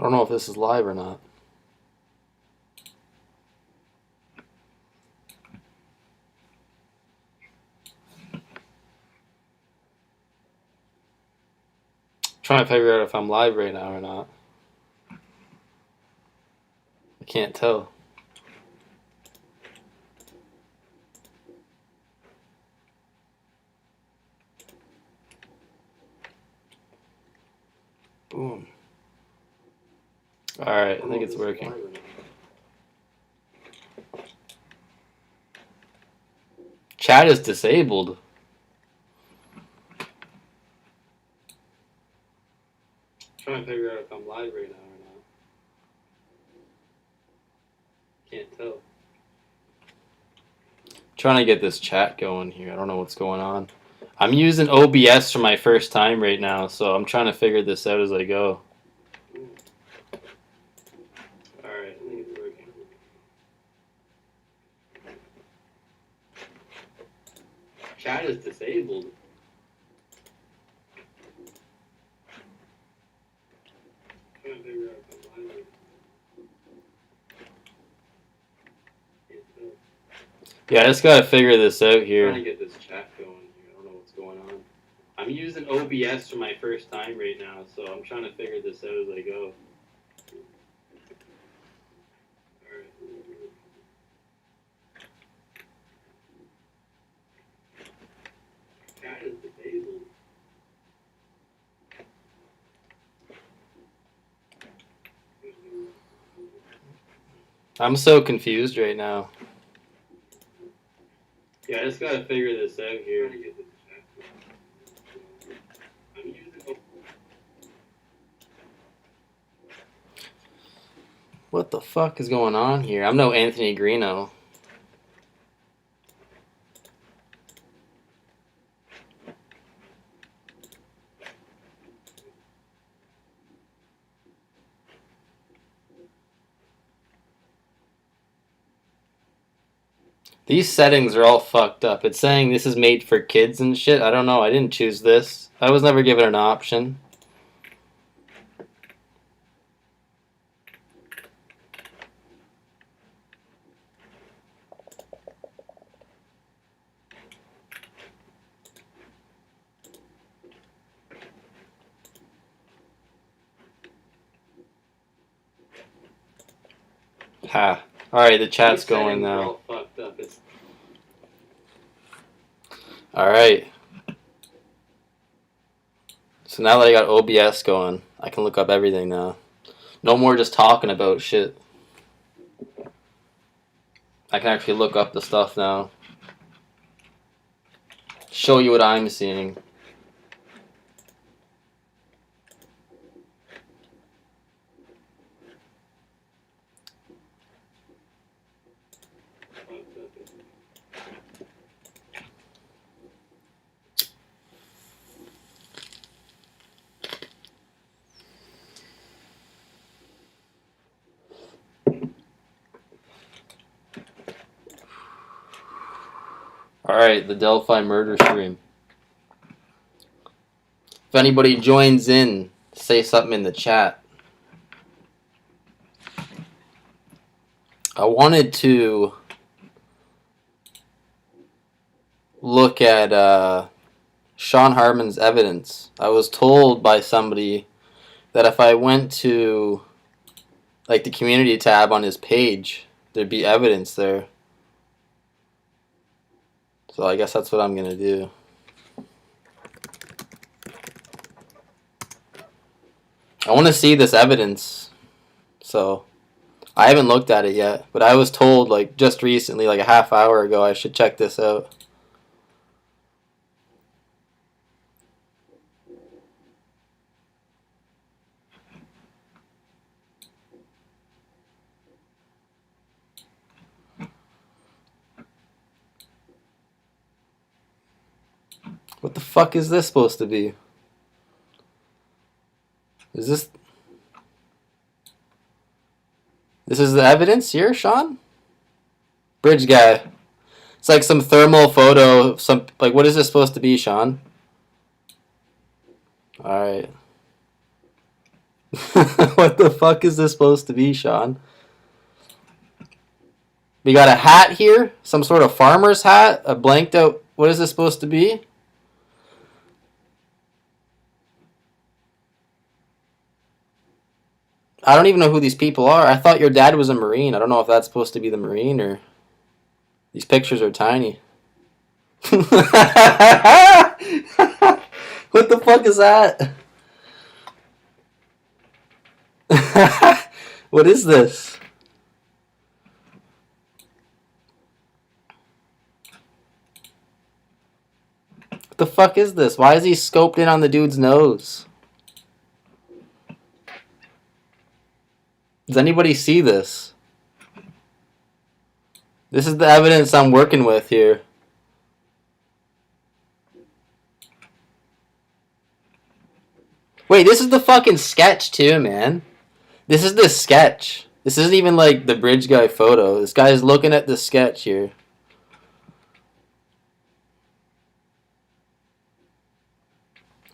I don't know if this is live or not. Trying to figure out if I'm live right now or not. I can't tell. Boom. Alright, I think it's working. Chat is disabled. Trying to figure out if I'm live right now or not. Can't tell. Trying to get this chat going here. I don't know what's going on. I'm using OBS for my first time right now, so I'm trying to figure this out as I go. Alright, I think it's working. Chat is disabled. Trying to figure out if I'm live. Yeah, I just gotta figure this out here. Trying to get this chat going here. I don't know what's going on. I'm using OBS for my first time right now, so I'm trying to figure this out as I go. Alright. Chat is disabled. I'm so confused right now. Yeah, I just gotta figure this out here. What the fuck is going on here? I'm no Anthony Greeno. These settings are all fucked up. It's saying this is made for kids and shit. I don't know. I didn't choose this. I was never given an option. Ha. Alright, the chat's going now. Alright. So now that I got OBS going, I can look up everything now. No more just talking about shit. I can actually look up the stuff now. Show you what I'm seeing. Alright, the Delphi Murder stream. If anybody joins in, say something in the chat. I wanted to look at Shawn Harmon's evidence. I was told by somebody that if I went to like the community tab on his page, there'd be evidence there. So I guess that's what I'm gonna do. I want to see this evidence. So I haven't looked at it yet, but I was told like just recently, like a half hour ago, I should check this out. What the fuck is this supposed to be? Is this... This is the evidence here, Shawn? Bridge guy. It's like some thermal photo. Some like, what is this supposed to be, Shawn? Alright. What the fuck is this supposed to be, Shawn? We got a hat here, some sort of farmer's hat, a blanked out. What is this supposed to be? I don't even know who these people are. I thought your dad was a Marine. I don't know if that's supposed to be the Marine or. These pictures are tiny. What the fuck is that? What is this? What the fuck is this? Why is he scoped in on the dude's nose? Does anybody see this? This is the evidence I'm working with here. Wait, this is the fucking sketch too, man. This is the sketch. This isn't even like the bridge guy photo. This guy's looking at the sketch here.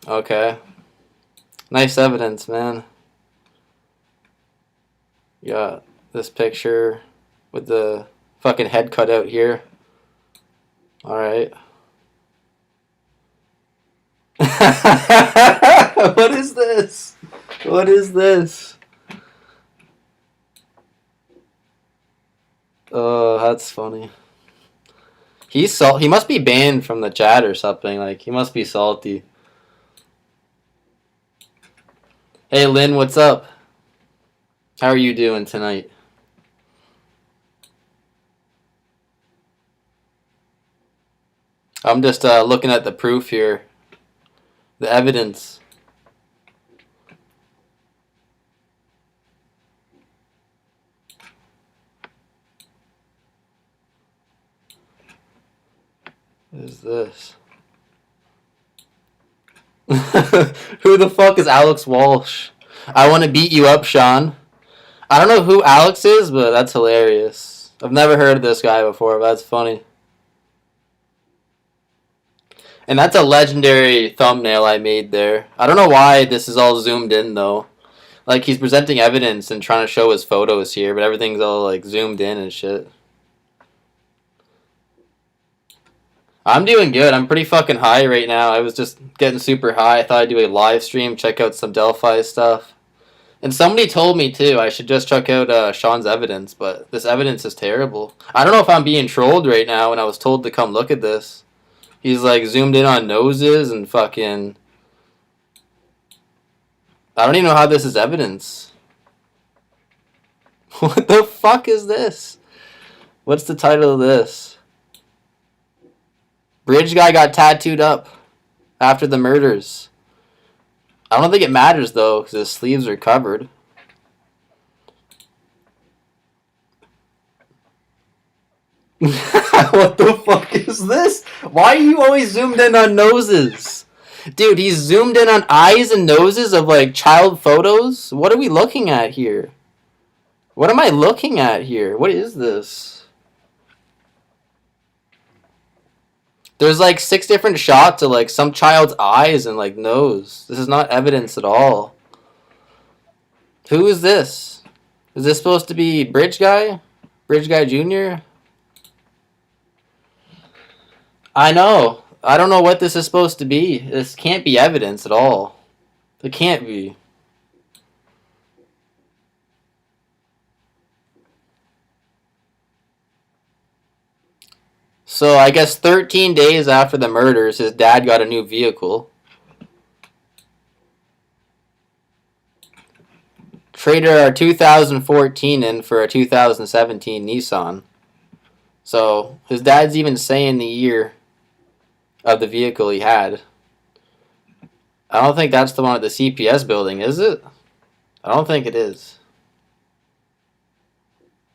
Okay. Nice evidence, man. Yeah, this picture with the fucking head cut out here. Alright. What is this? What is this? Oh, that's funny. He must be banned from the chat or something. Like, he must be salty. Hey, Lynn, what's up? How are you doing tonight? I'm just looking at the proof here. The evidence. What is this? Who the fuck is Alex Walsh? I want to beat you up, Shawn. I don't know who Alex is, but that's hilarious. I've never heard of this guy before, but that's funny. And that's a legendary thumbnail I made there. I don't know why this is all zoomed in, though. Like, he's presenting evidence and trying to show his photos here, but everything's all, like, zoomed in and shit. I'm doing good. I'm pretty fucking high right now. I was just getting super high. I thought I'd do a live stream, check out some Delphi stuff. And somebody told me, too, I should just check out Shawn's evidence, but this evidence is terrible. I don't know if I'm being trolled right now when I was told to come look at this. He's, like, zoomed in on noses and fucking... I don't even know how this is evidence. What the fuck is this? What's the title of this? Bridge guy got tattooed up after the murders. I don't think it matters, though, because his sleeves are covered. What the fuck is this? Why are you always zoomed in on noses? Dude, he's zoomed in on eyes and noses of, like, child photos? What are we looking at here? What am I looking at here? What is this? There's, like, 6 different shots of, like, some child's eyes and, like, nose. This is not evidence at all. Who is this? Is this supposed to be Bridge Guy? Bridge Guy Jr.? I know. I don't know what this is supposed to be. This can't be evidence at all. It can't be. So I guess 13 days after the murders, his dad got a new vehicle. Traded our 2014 in for a 2017 Nissan. So his dad's even saying the year of the vehicle he had. I don't think that's the one at the CPS building, is it? I don't think it is.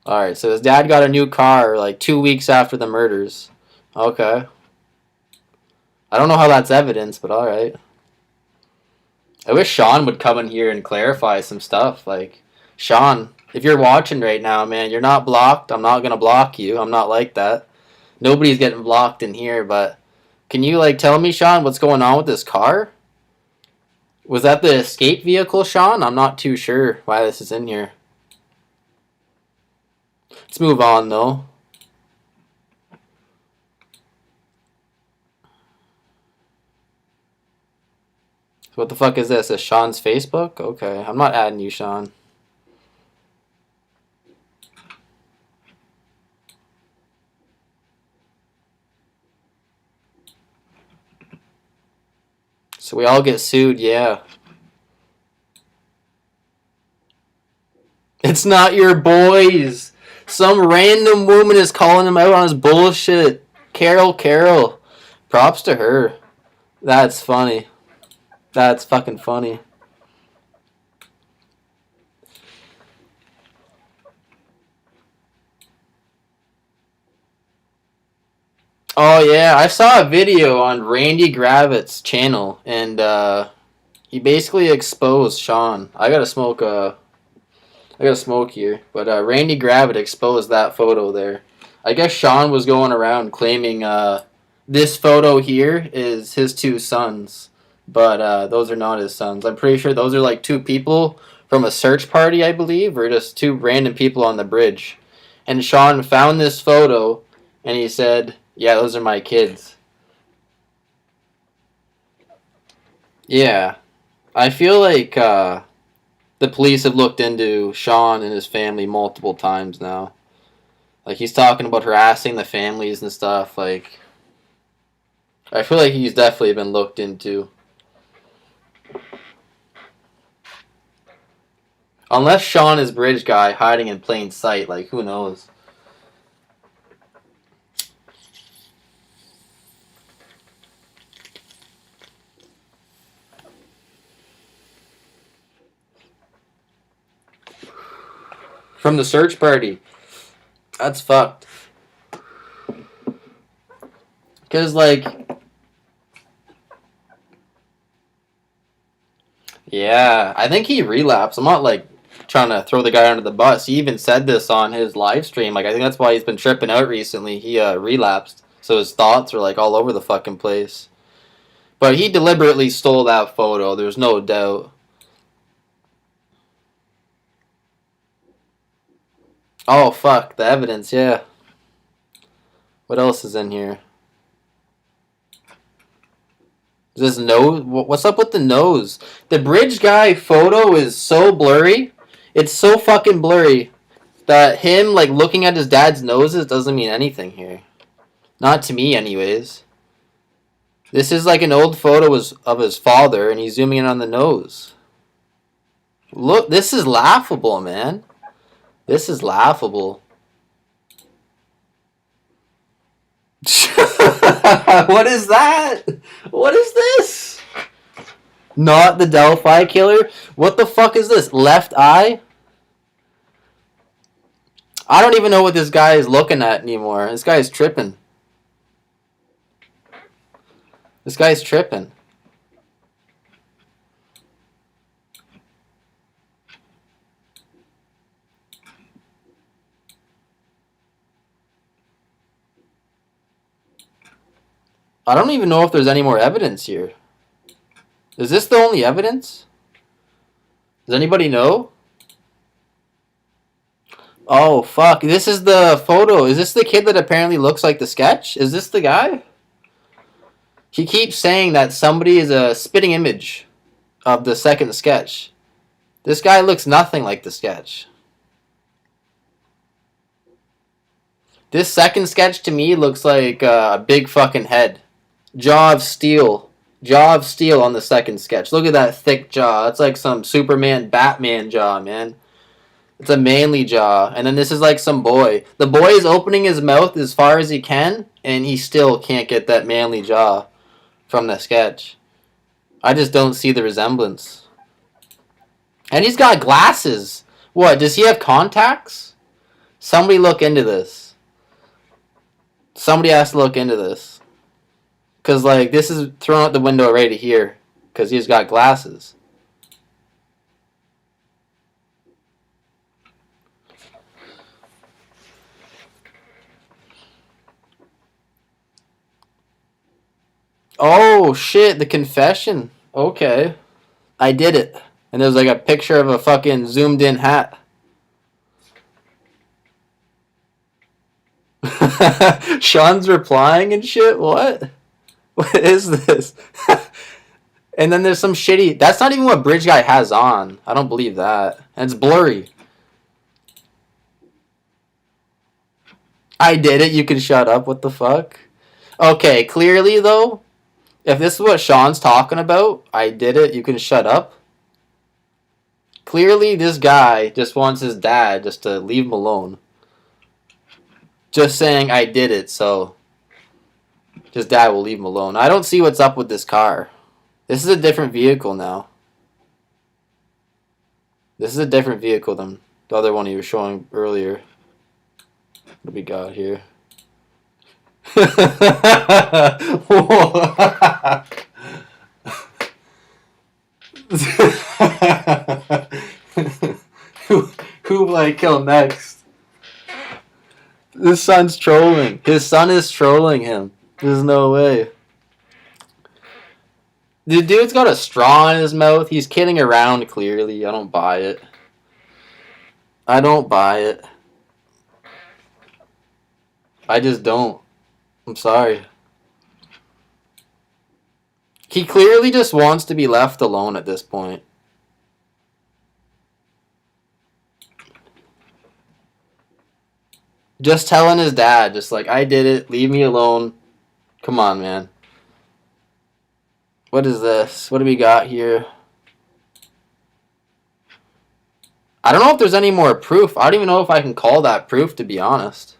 Alright, so his dad got a new car like 2 weeks after the murders. Okay. I don't know how that's evidence, but alright. I wish Shawn would come in here and clarify some stuff. Like, Shawn, if you're watching right now, man, you're not blocked. I'm not going to block you. I'm not like that. Nobody's getting blocked in here, but can you, like, tell me, Shawn, what's going on with this car? Was that the escape vehicle, Shawn? I'm not too sure why this is in here. Let's move on, though. What the fuck is this? Is Shawn's Facebook? Okay, I'm not adding you, Shawn. So we all get sued, yeah. It's not your boys. Some random woman is calling him out on his bullshit. Carol. Props to her. That's funny. That's fucking funny. Oh yeah, I saw a video on Randy Gravitt's channel, and he basically exposed Shawn. I gotta smoke here, but Randy Gravitt exposed that photo there. I guess Shawn was going around claiming this photo here is his two sons, but those are not his sons. I'm pretty sure those are like two people from a search party, I believe, or just two random people on the bridge. And Shawn found this photo, and he said, "Yeah, those are my kids." Yeah, I feel like the police have looked into Shawn and his family multiple times now. Like, he's talking about harassing the families and stuff. Like, I feel like he's definitely been looked into. Unless Shawn is bridge guy hiding in plain sight. Like, who knows? From the search party. That's fucked. Because, like, yeah, I think he relapsed. I'm not, like, trying to throw the guy under the bus. He even said this on his live stream. Like, I think that's why he's been tripping out recently. He relapsed. So his thoughts are, like, all over the fucking place. But he deliberately stole that photo. There's no doubt. Oh, fuck. The evidence, yeah. What else is in here? Is this nose? What's up with the nose? The bridge guy photo is so blurry. It's so fucking blurry that him, like, looking at his dad's noses doesn't mean anything here. Not to me, anyways. This is like an old photo of his father, and he's zooming in on the nose. Look, this is laughable, man. This is laughable. What is that? What is this? Not the Delphi killer? What the fuck is this? Left eye? I don't even know what this guy is looking at anymore. This guy's tripping. This guy's tripping. I don't even know if there's any more evidence here. Is this the only evidence? Does anybody know? Oh, fuck. This is the photo. Is this the kid that apparently looks like the sketch? Is this the guy? He keeps saying that somebody is a spitting image of the second sketch. This guy looks nothing like the sketch. This second sketch to me looks like a big fucking head. Jaw of steel. Jaw of steel on the second sketch. Look at that thick jaw. It's like some Superman, Batman jaw, man. It's a manly jaw. And then this is like some boy. The boy is opening his mouth as far as he can, and he still can't get that manly jaw from the sketch. I just don't see the resemblance. And he's got glasses. What, does he have contacts? Somebody look into this. Somebody has to look into this. Because, like, this is thrown out the window right here. Because he's got glasses. Oh, shit, the confession. Okay. I did it. And there's like a picture of a fucking zoomed in hat. Shawn's replying and shit? What? What is this? And then there's some shitty... That's not even what Bridge Guy has on. I don't believe that. And it's blurry. I did it. You can shut up. What the fuck? Okay, clearly, though, if this is what Shawn's talking about, I did it. You can shut up. Clearly, this guy just wants his dad just to leave him alone. Just saying I did it, so his dad will leave him alone. I don't see what's up with this car. This is a different vehicle now. This is a different vehicle than the other one he was showing earlier. What do we got here? who will I kill next? His son's trolling. His son is trolling him. There's no way. The dude's got a straw in his mouth. He's kidding around, clearly. I don't buy it. I don't buy it. I just don't. I'm sorry. He clearly just wants to be left alone at this point. Just telling his dad, just like, I did it, leave me alone. Come on, man. What is this? What do we got here? I don't know if there's any more proof. I don't even know if I can call that proof, to be honest.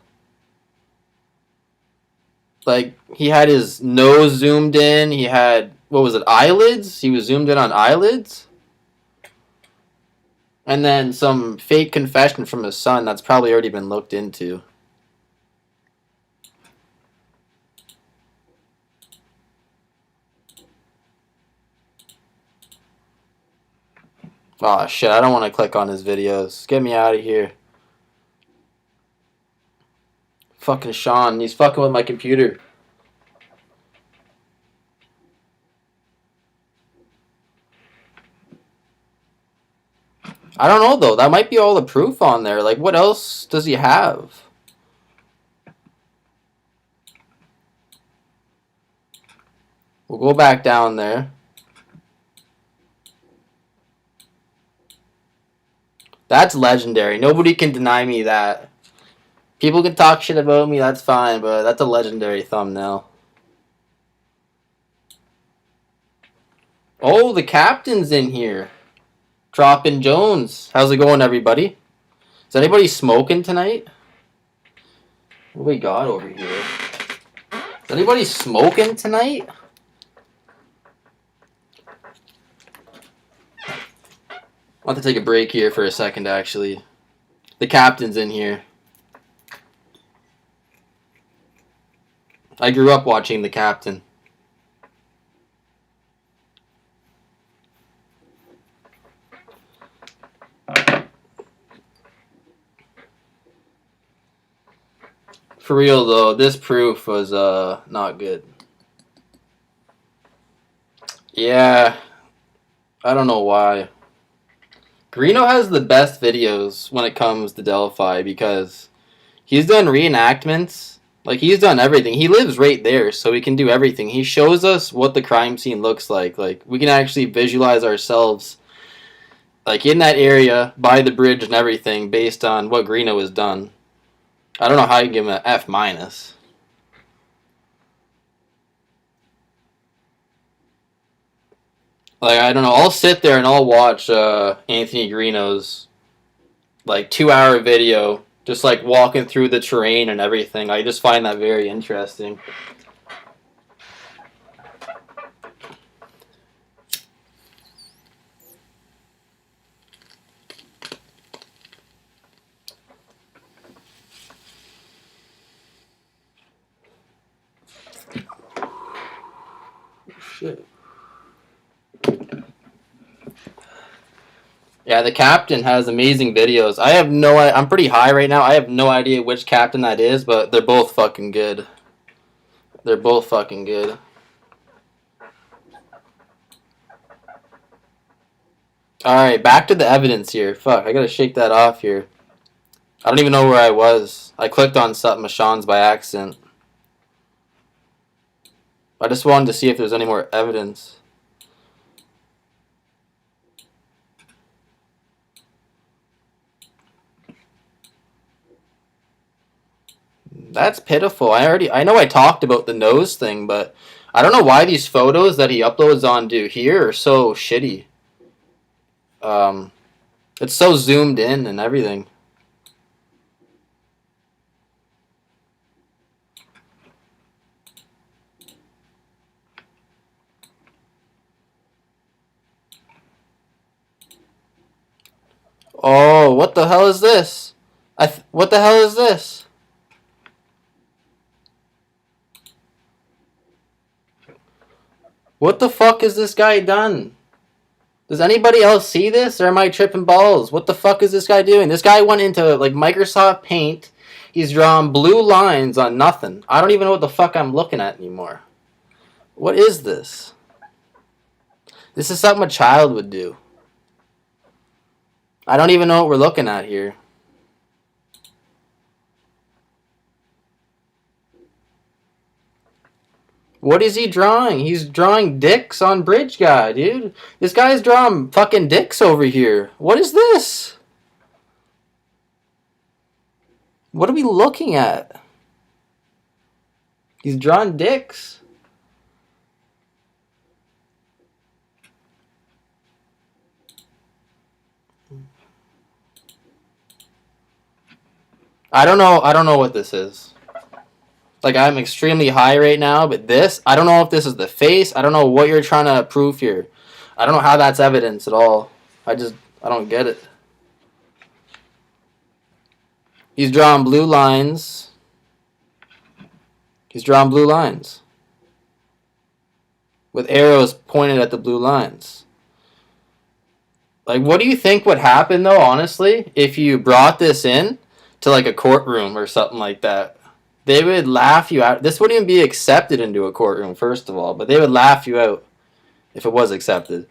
Like, he had his nose zoomed in. He had, what was it, eyelids? He was zoomed in on eyelids. And then some fake confession from his son that's probably already been looked into. Oh shit, I don't want to click on his videos. Get me out of here. Fucking Shawn, he's fucking with my computer. I don't know though, that might be all the proof on there. Like, what else does he have? We'll go back down there. That's legendary. Nobody can deny me that. People can talk shit about me, that's fine, but that's a legendary thumbnail. Oh, the captain's in here. Dropping Jones. How's it going, everybody? Is anybody smoking tonight? What do we got over here? Is anybody smoking tonight? I'll have to take a break here for a second, actually. The captain's in here. I grew up watching The Captain. For real, though, this proof was not good. Yeah, I don't know why. Greeno has the best videos when it comes to Delphi because he's done reenactments. Like, he's done everything. He lives right there, so he can do everything. He shows us what the crime scene looks like. Like, we can actually visualize ourselves, like, in that area, by the bridge and everything, based on what Greeno has done. I don't know how you give him an F-. Like, I don't know. I'll sit there and I'll watch Anthony Greeno's, like, 2-hour video, just, like, walking through the terrain and everything. I just find that very interesting. Shit. Yeah, the captain has amazing videos. I'm pretty high right now. I have no idea which captain that is, but they're both fucking good. They're both fucking good. Alright, back to the evidence here. Fuck, I gotta shake that off here. I don't even know where I was. I clicked on something of Shawn's by accident. I just wanted to see if there's any more evidence. That's pitiful. I know I talked about the nose thing, but I don't know why these photos that he uploads onto here are so shitty. It's so zoomed in and everything. Oh, what the hell is this? What the hell is this? What the fuck has this guy done? Does anybody else see this, or am I tripping balls? What the fuck is this guy doing? This guy went into like Microsoft Paint. He's drawn blue lines on nothing. I don't even know what the fuck I'm looking at anymore. What is this? This is something a child would do. I don't even know what we're looking at here. What is he drawing? He's drawing dicks on Bridge Guy, dude. This guy's drawing fucking dicks over here. What is this? What are we looking at? He's drawing dicks. I don't know what this is. Like, I'm extremely high right now, but this, I don't know if this is the face. I don't know what you're trying to prove here. I don't know how that's evidence at all. I don't get it. He's drawing blue lines. He's drawing blue lines. With arrows pointed at the blue lines. Like, what do you think would happen, though, honestly, if you brought this in to, like, a courtroom or something like that? They would laugh you out. This wouldn't even be accepted into a courtroom, first of all, but they would laugh you out if it was accepted.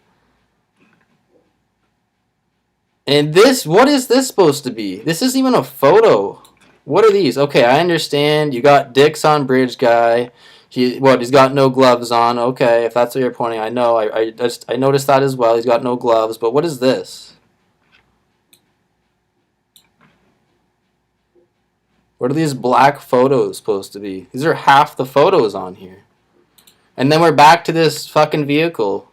And this, what is this supposed to be? This isn't even a photo. What are these? Okay, I understand. You got dicks on Bridge Guy. He's got no gloves on. Okay, if that's what you're pointing, I know. I noticed that as well. He's got no gloves. But what is this? What are these black photos supposed to be? These are half the photos on here. And then we're back to this fucking vehicle.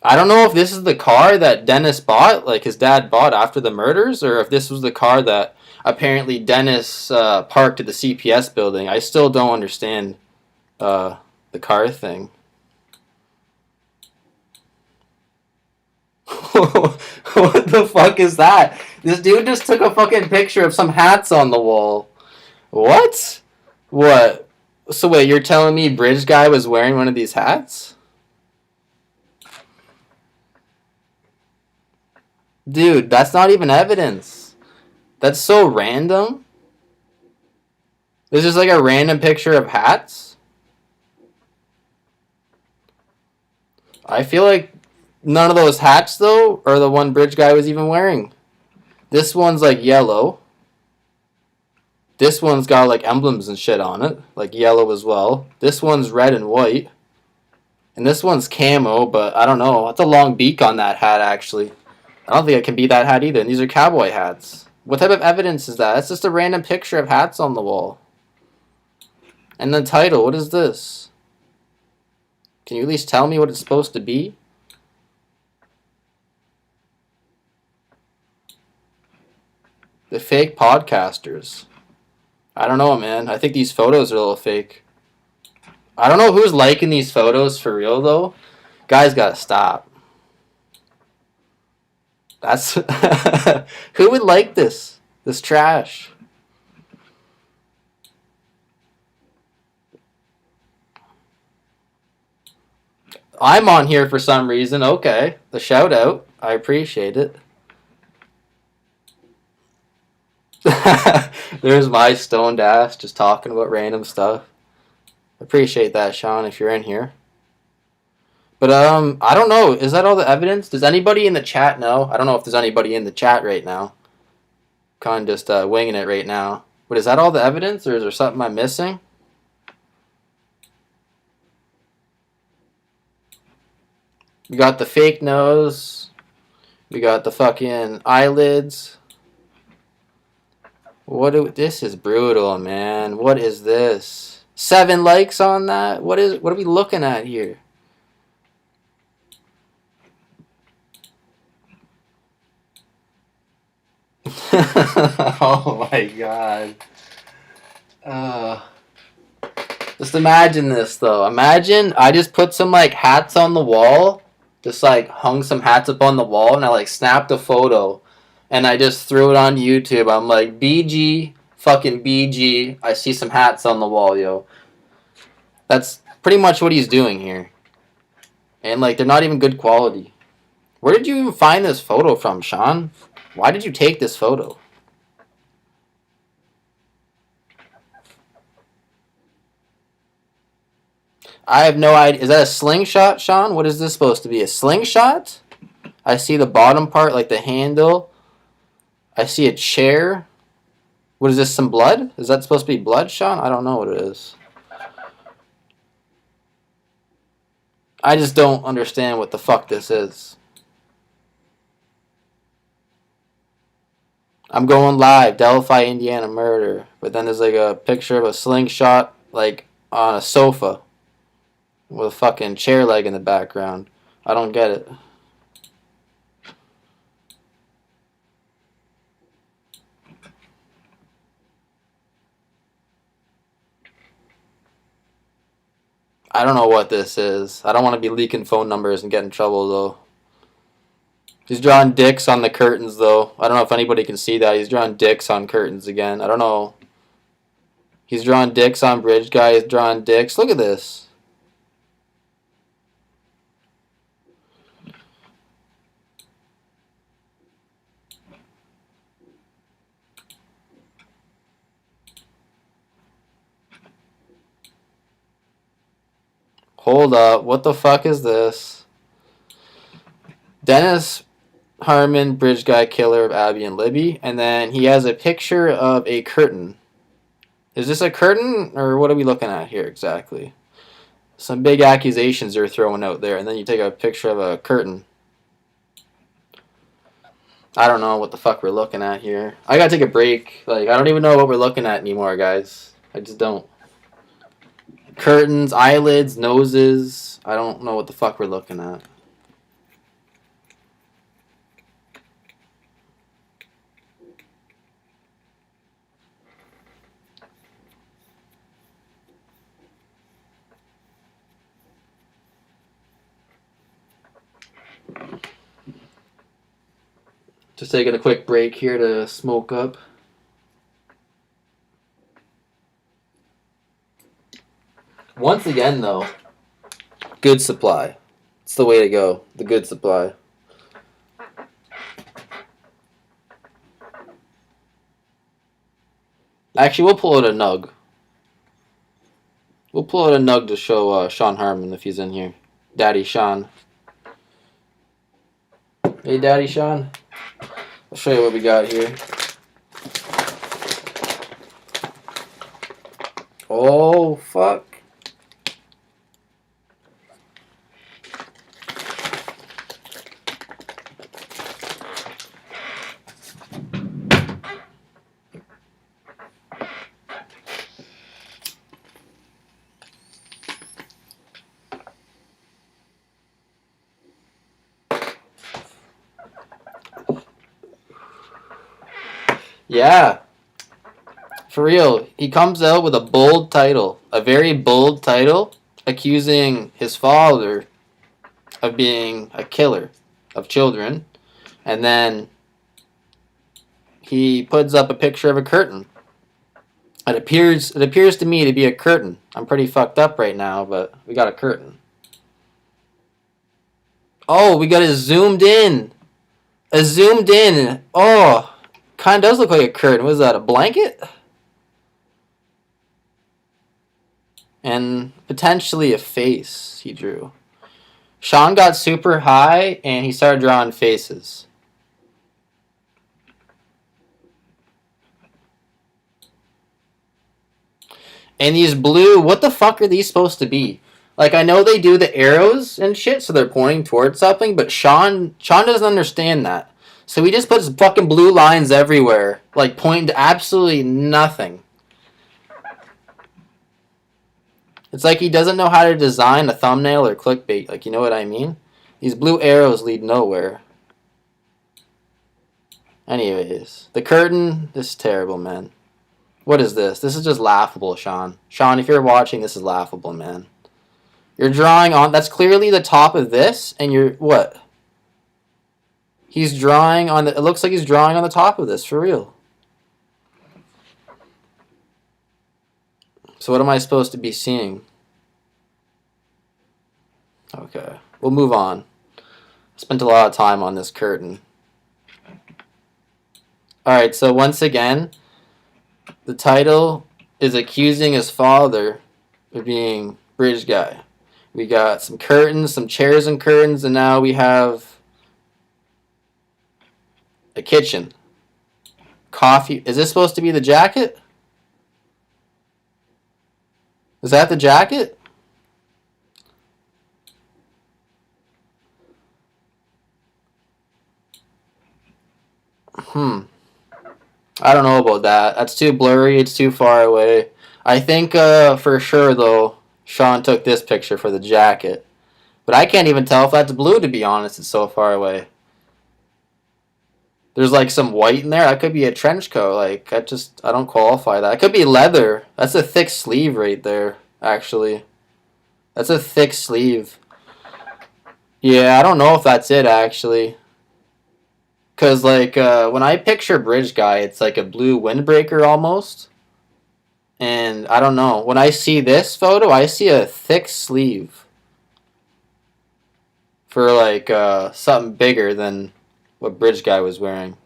I don't know if this is the car that Dennis bought, like his dad bought after the murders, or if this was the car that apparently Dennis parked at the CPS building. I still don't understand the car thing. What the fuck is that? This dude just took a fucking picture of some hats on the wall. What? What? So wait, you're telling me Bridge Guy was wearing one of these hats? Dude, that's not even evidence. That's so random. This is like a random picture of hats. I feel like none of those hats, though, are the one Bridge Guy was even wearing. This one's like yellow. This one's got like emblems and shit on it, like yellow as well. This one's red and white. And this one's camo, but I don't know. That's a long beak on that hat, actually. I don't think it can be that hat either. And these are cowboy hats. What type of evidence is that? It's just a random picture of hats on the wall. And the title, what is this? Can you at least tell me what it's supposed to be? The fake podcasters. I don't know, man. I think these photos are a little fake. I don't know who's liking these photos for real, though. Guys gotta stop. That's who would like this? This trash. I'm on here for some reason. Okay, the shout out. I appreciate it. There's my stoned ass just talking about random stuff. Appreciate that, Shawn, if you're in here. But I don't know. Is that all the evidence? Does anybody in the chat know? I don't know if there's anybody in the chat right now. Kind of just winging it right now. But is that all the evidence, or is there something I'm missing? We got the fake nose. We got the fucking eyelids. This is brutal, man. What is this? 7 likes on that? What are we looking at here? Oh my god. Just imagine this though. Imagine I just put some like hats on the wall. Just like hung some hats up on the wall and I like snapped a photo and I just threw it on YouTube. I'm like, BG, fucking BG. I see some hats on the wall, yo. That's pretty much what he's doing here. And like they're not even good quality. Where did you even find this photo from, Shawn? Why did you take this photo? I have no idea. Is that a slingshot, Shawn? What is this supposed to be? A slingshot? I see the bottom part, like the handle. I see a chair. What is this, some blood? Is that supposed to be blood, Shawn? I don't know what it is. I just don't understand what the fuck this is. I'm going live, Delphi, Indiana murder. But then there's like a picture of a slingshot, like on a sofa with a fucking chair leg in the background. I don't get it. I don't know what this is. I don't want to be leaking phone numbers and get in trouble, though. He's drawing dicks on the curtains, though. I don't know if anybody can see that. He's drawing dicks on curtains again. I don't know. He's drawing dicks on bridge guy. He's drawing dicks. Look at this. Hold up. What the fuck is this? Dennis Harmon, bridge guy, killer of Abby and Libby. And then he has a picture of a curtain. Is this a curtain, or what are we looking at here exactly? Some big accusations they're throwing out there, and then you take a picture of a curtain. I don't know what the fuck we're looking at here. I gotta take a break. Like, I don't even know what we're looking at anymore, guys. I just don't. Curtains, eyelids, noses. I don't know what the fuck we're looking at. Just taking a quick break here to smoke up. Once again, though, good supply. It's the way to go. The good supply. Actually, we'll pull out a nug. We'll pull out a nug to show Shawn Harmon if he's in here. Daddy Shawn. Hey, Daddy Shawn. I'll show you what we got here. Oh, fuck. Yeah. For real, he comes out with a bold title, a very bold title, accusing his father of being a killer of children, and then he puts up a picture of a curtain. It appears to me to be a curtain. I'm pretty fucked up right now, but we got a curtain. Oh, we got it zoomed in. A zoomed in. Oh, kind of does look like a curtain. What is that, a blanket? And potentially a face he drew. Shawn got super high and he started drawing faces. And these blue, what the fuck are these supposed to be? Like, I know they do the arrows and shit, so they're pointing towards something, but Shawn doesn't understand that. So he just puts fucking blue lines everywhere, like pointing to absolutely nothing. It's like he doesn't know how to design a thumbnail or clickbait, like, you know what I mean? These blue arrows lead nowhere. Anyways, the curtain, this is terrible, man. What is this? This is just laughable, Shawn. Shawn, if you're watching, this is laughable, man. You're drawing on... That's clearly the top of this, and you're... What? He's drawing on the... It looks like he's drawing on the top of this, for real. So what am I supposed to be seeing? Okay. We'll move on. I spent a lot of time on this curtain. Alright, so once again, the title is accusing his father of being bridge guy. We got some curtains, some chairs and curtains, and now we have a kitchen. Coffee. Is this supposed to be the jacket? Is that the jacket? I don't know about that. That's too blurry. It's too far away. I think for sure, though, Shawn took this picture for the jacket. But I can't even tell if that's blue, to be honest. It's so far away. There's like some white in there. That could be a trench coat. Like, I don't qualify that. It could be leather. That's a thick sleeve right there, actually. That's a thick sleeve. Yeah, I don't know if that's it, actually. Because, like, when I picture bridge guy, it's like a blue windbreaker almost. And I don't know. When I see this photo, I see a thick sleeve. For, like, something bigger than what bridge guy was wearing.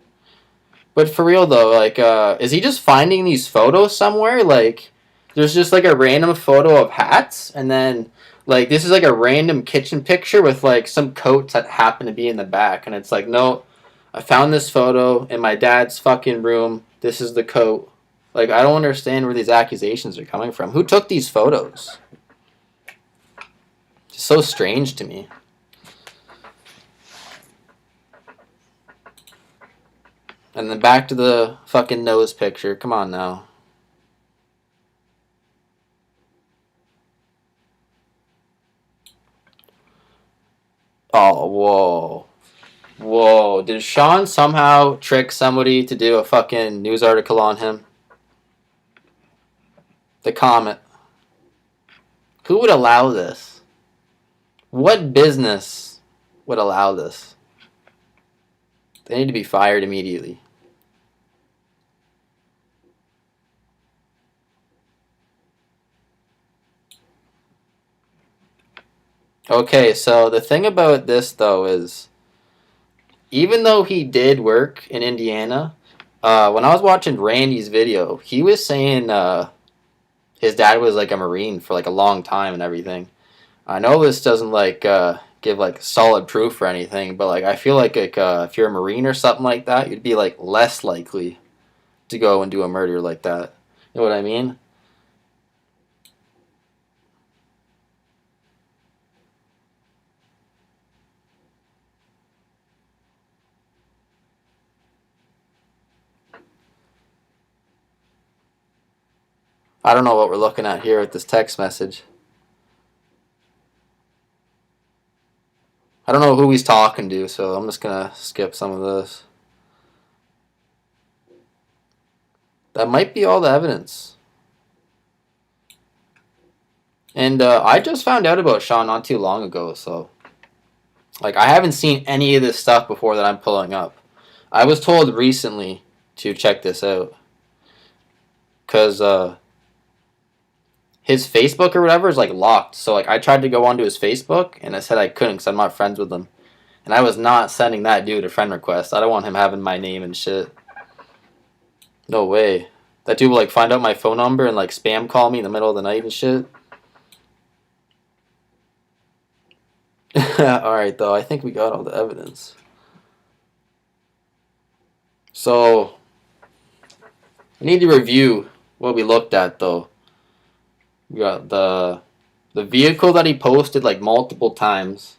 But for real, though, like, is he just finding these photos somewhere? Like, there's just, like, a random photo of hats, and then, like, this is, like, a random kitchen picture with, like, some coats that happen to be in the back. And it's like, no, I found this photo in my dad's fucking room. This is the coat. Like, I don't understand where these accusations are coming from. Who took these photos? It's so strange to me. And then back to the fucking nose picture. Come on now. Oh, whoa. Whoa. Did Shawn somehow trick somebody to do a fucking news article on him? The comment. Who would allow this? What business would allow this? They need to be fired immediately. Okay, so the thing about this, though, is even though he did work in Indiana, when I was watching Randy's video, he was saying his dad was like a Marine for like a long time and everything. I know this doesn't like give like solid proof or anything, but like I feel like if you're a Marine or something like that, you'd be like less likely to go and do a murder like that. You know what I mean? I don't know what we're looking at here with this text message. I don't know who he's talking to, so I'm just gonna skip some of this. That might be all the evidence. And I just found out about Shawn not too long ago, so like I haven't seen any of this stuff before that I'm pulling up. I was told recently to check this out because his Facebook or whatever is like locked. So like I tried to go onto his Facebook and I said I couldn't because I'm not friends with him, and I was not sending that dude a friend request. I don't want him having my name and shit. No way. That dude will like find out my phone number and like spam call me in the middle of the night and shit. Alright, though. I think we got all the evidence. So, we need to review what we looked at, though. We got the vehicle that he posted like multiple times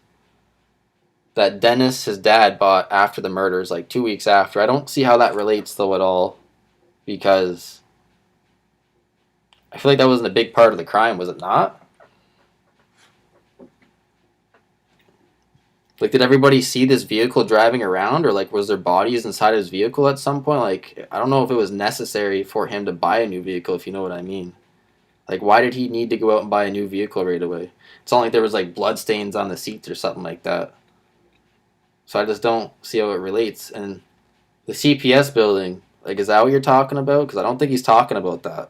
that Dennis, his dad, bought after the murders, like 2 weeks after. I don't see how that relates, though, at all, because I feel like that wasn't a big part of the crime, was it not? Like, did everybody see this vehicle driving around, or like, was there bodies inside his vehicle at some point? Like, I don't know if it was necessary for him to buy a new vehicle, if you know what I mean. Like, why did he need to go out and buy a new vehicle right away? It's not like there was like blood stains on the seats or something like that. So I just don't see how it relates. And the CPS building, like, is that what you're talking about? Because I don't think he's talking about that.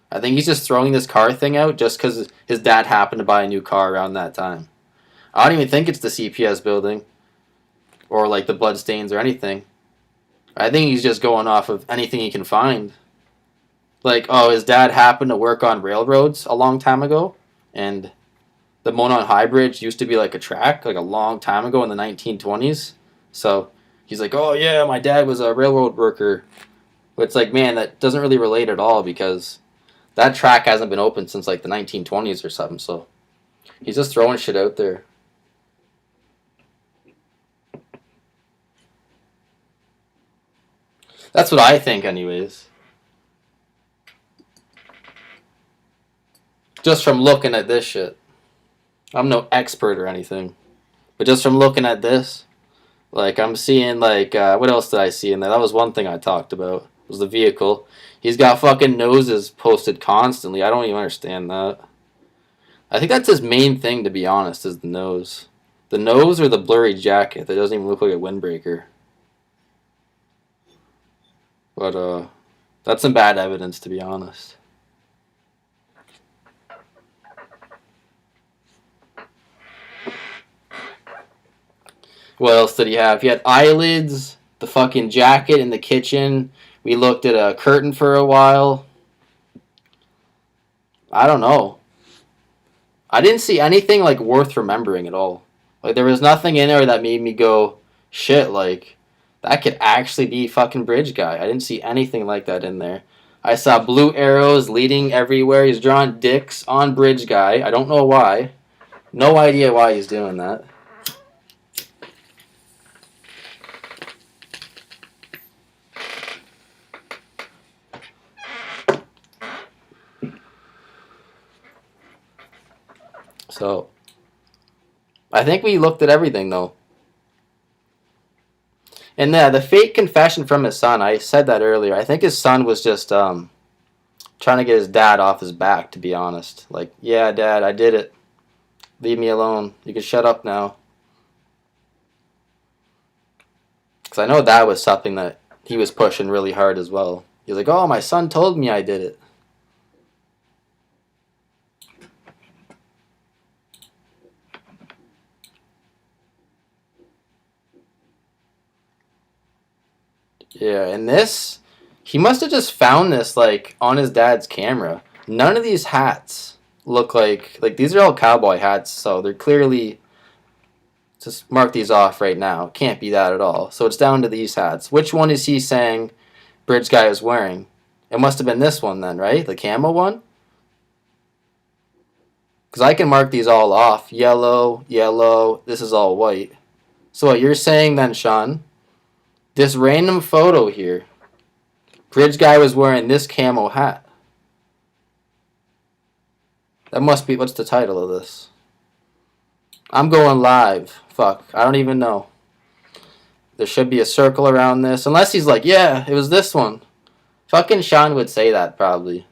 I think he's just throwing this car thing out just because his dad happened to buy a new car around that time. I don't even think it's the CPS building or like the blood stains or anything. I think he's just going off of anything he can find. Like, oh, his dad happened to work on railroads a long time ago, and the Monon High Bridge used to be like a track like a long time ago in the 1920s. So he's like, oh yeah, my dad was a railroad worker. But it's like, man, that doesn't really relate at all because that track hasn't been open since like the 1920s or something. So he's just throwing shit out there. That's what I think, anyways. Just from looking at this shit. I'm no expert or anything. But just from looking at this, like, I'm seeing, like, what else did I see in there? That was one thing I talked about, was the vehicle. He's got fucking noses posted constantly. I don't even understand that. I think that's his main thing, to be honest, is the nose. The nose or the blurry jacket that doesn't even look like a windbreaker. But, that's some bad evidence, to be honest. What else did he have? He had eyelids, the fucking jacket in the kitchen. We looked at a curtain for a while. I don't know. I didn't see anything like worth remembering at all. Like there was nothing in there that made me go, shit, like that could actually be fucking Bridge Guy. I didn't see anything like that in there. I saw blue arrows leading everywhere. He's drawing dicks on Bridge Guy. I don't know why. No idea why he's doing that. So, I think we looked at everything though. And the fake confession from his son, I said that earlier. I think his son was just trying to get his dad off his back, to be honest. Like, yeah, Dad, I did it. Leave me alone. You can shut up now. Because I know that was something that he was pushing really hard as well. He was like, oh, my son told me I did it. Yeah, and this, he must have just found this, like, on his dad's camera. None of these hats look like, these are all cowboy hats, so they're clearly, just mark these off right now. Can't be that at all. So it's down to these hats. Which one is he saying Bridge Guy is wearing? It must have been this one then, right? The camo one? Because I can mark these all off. Yellow, yellow, this is all white. So what you're saying then, Shawn, this random photo here, Bridge Guy was wearing this camo hat. That must be, what's the title of this? I'm going live. Fuck, I don't even know. There should be a circle around this. Unless he's like, yeah, it was this one. Fucking Shawn would say that, probably.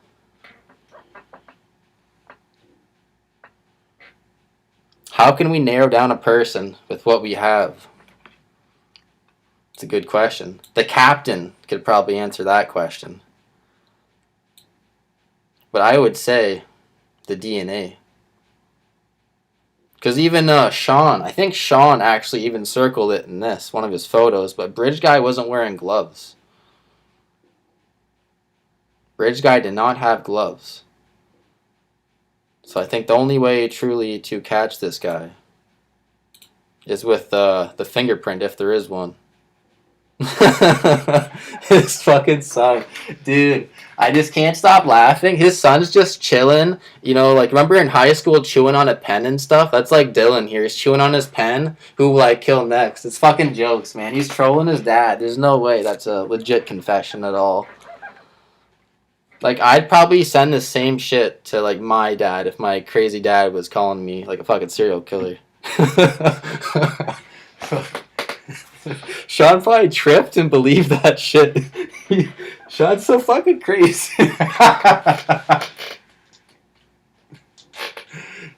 How can we narrow down a person with what we have? It's a good question. The captain could probably answer that question. But I would say the DNA. Because even Shawn, I think Shawn actually even circled it in this, one of his photos, but Bridge Guy wasn't wearing gloves. Bridge Guy did not have gloves. So I think the only way truly to catch this guy is with the fingerprint, if there is one. His fucking son, dude. I just can't stop laughing. His son's just chilling. You know, like remember in high school chewing on a pen and stuff? That's like Dylan here. He's chewing on his pen. Who will I kill next? It's fucking jokes, man. He's trolling his dad. There's no way that's a legit confession at all. Like I'd probably send the same shit to like my dad if my crazy dad was calling me like a fucking serial killer. Shawn probably tripped and believed that shit. Shawn's so fucking crazy.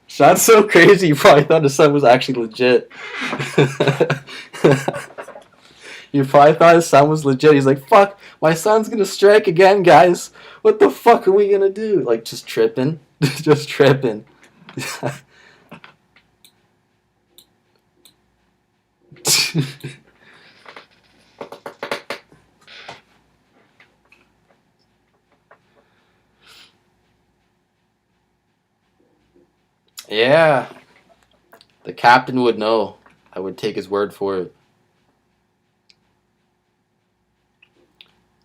Shawn's so crazy, he probably thought his son was actually legit. He probably thought his son was legit. He's like, fuck, my son's gonna strike again, guys. What the fuck are we gonna do? Like, just tripping. Just tripping. Yeah, the captain would know. I would take his word for it.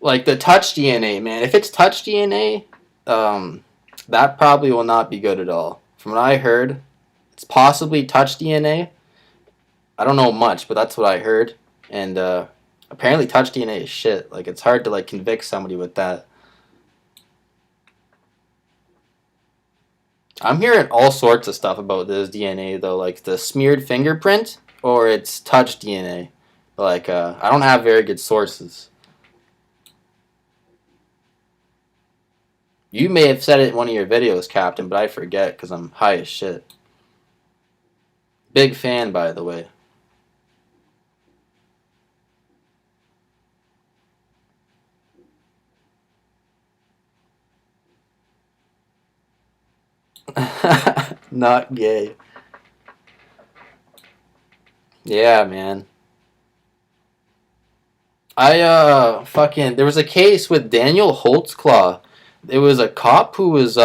Like the touch DNA, man. If it's touch DNA, that probably will not be good at all. From what I heard, it's possibly touch DNA. I don't know much, but that's what I heard. And apparently, touch DNA is shit. Like it's hard to like convict somebody with that. I'm hearing all sorts of stuff about this DNA though, like the smeared fingerprint or it's touch DNA. Like I don't have very good sources. You may have said it in one of your videos, Captain, but I forget because I'm high as shit. Big fan, by the way. Not gay. Yeah, man. Fucking there was a case with Daniel Holtzclaw. It was a cop who was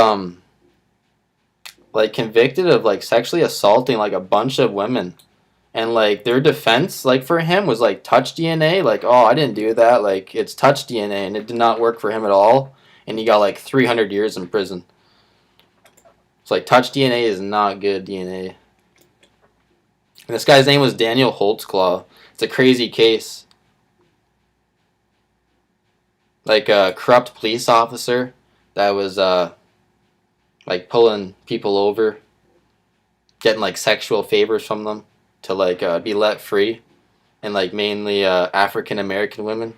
like convicted of like sexually assaulting like a bunch of women. And like their defense like for him was like touch DNA, like, oh, I didn't do that, like it's touch DNA and it did not work for him at all and he got like 300 years in prison. It's like touch DNA is not good DNA. And this guy's name was Daniel Holtzclaw. It's a crazy case. Like a corrupt police officer that was like pulling people over, getting like sexual favors from them to like be let free, and like mainly African American women.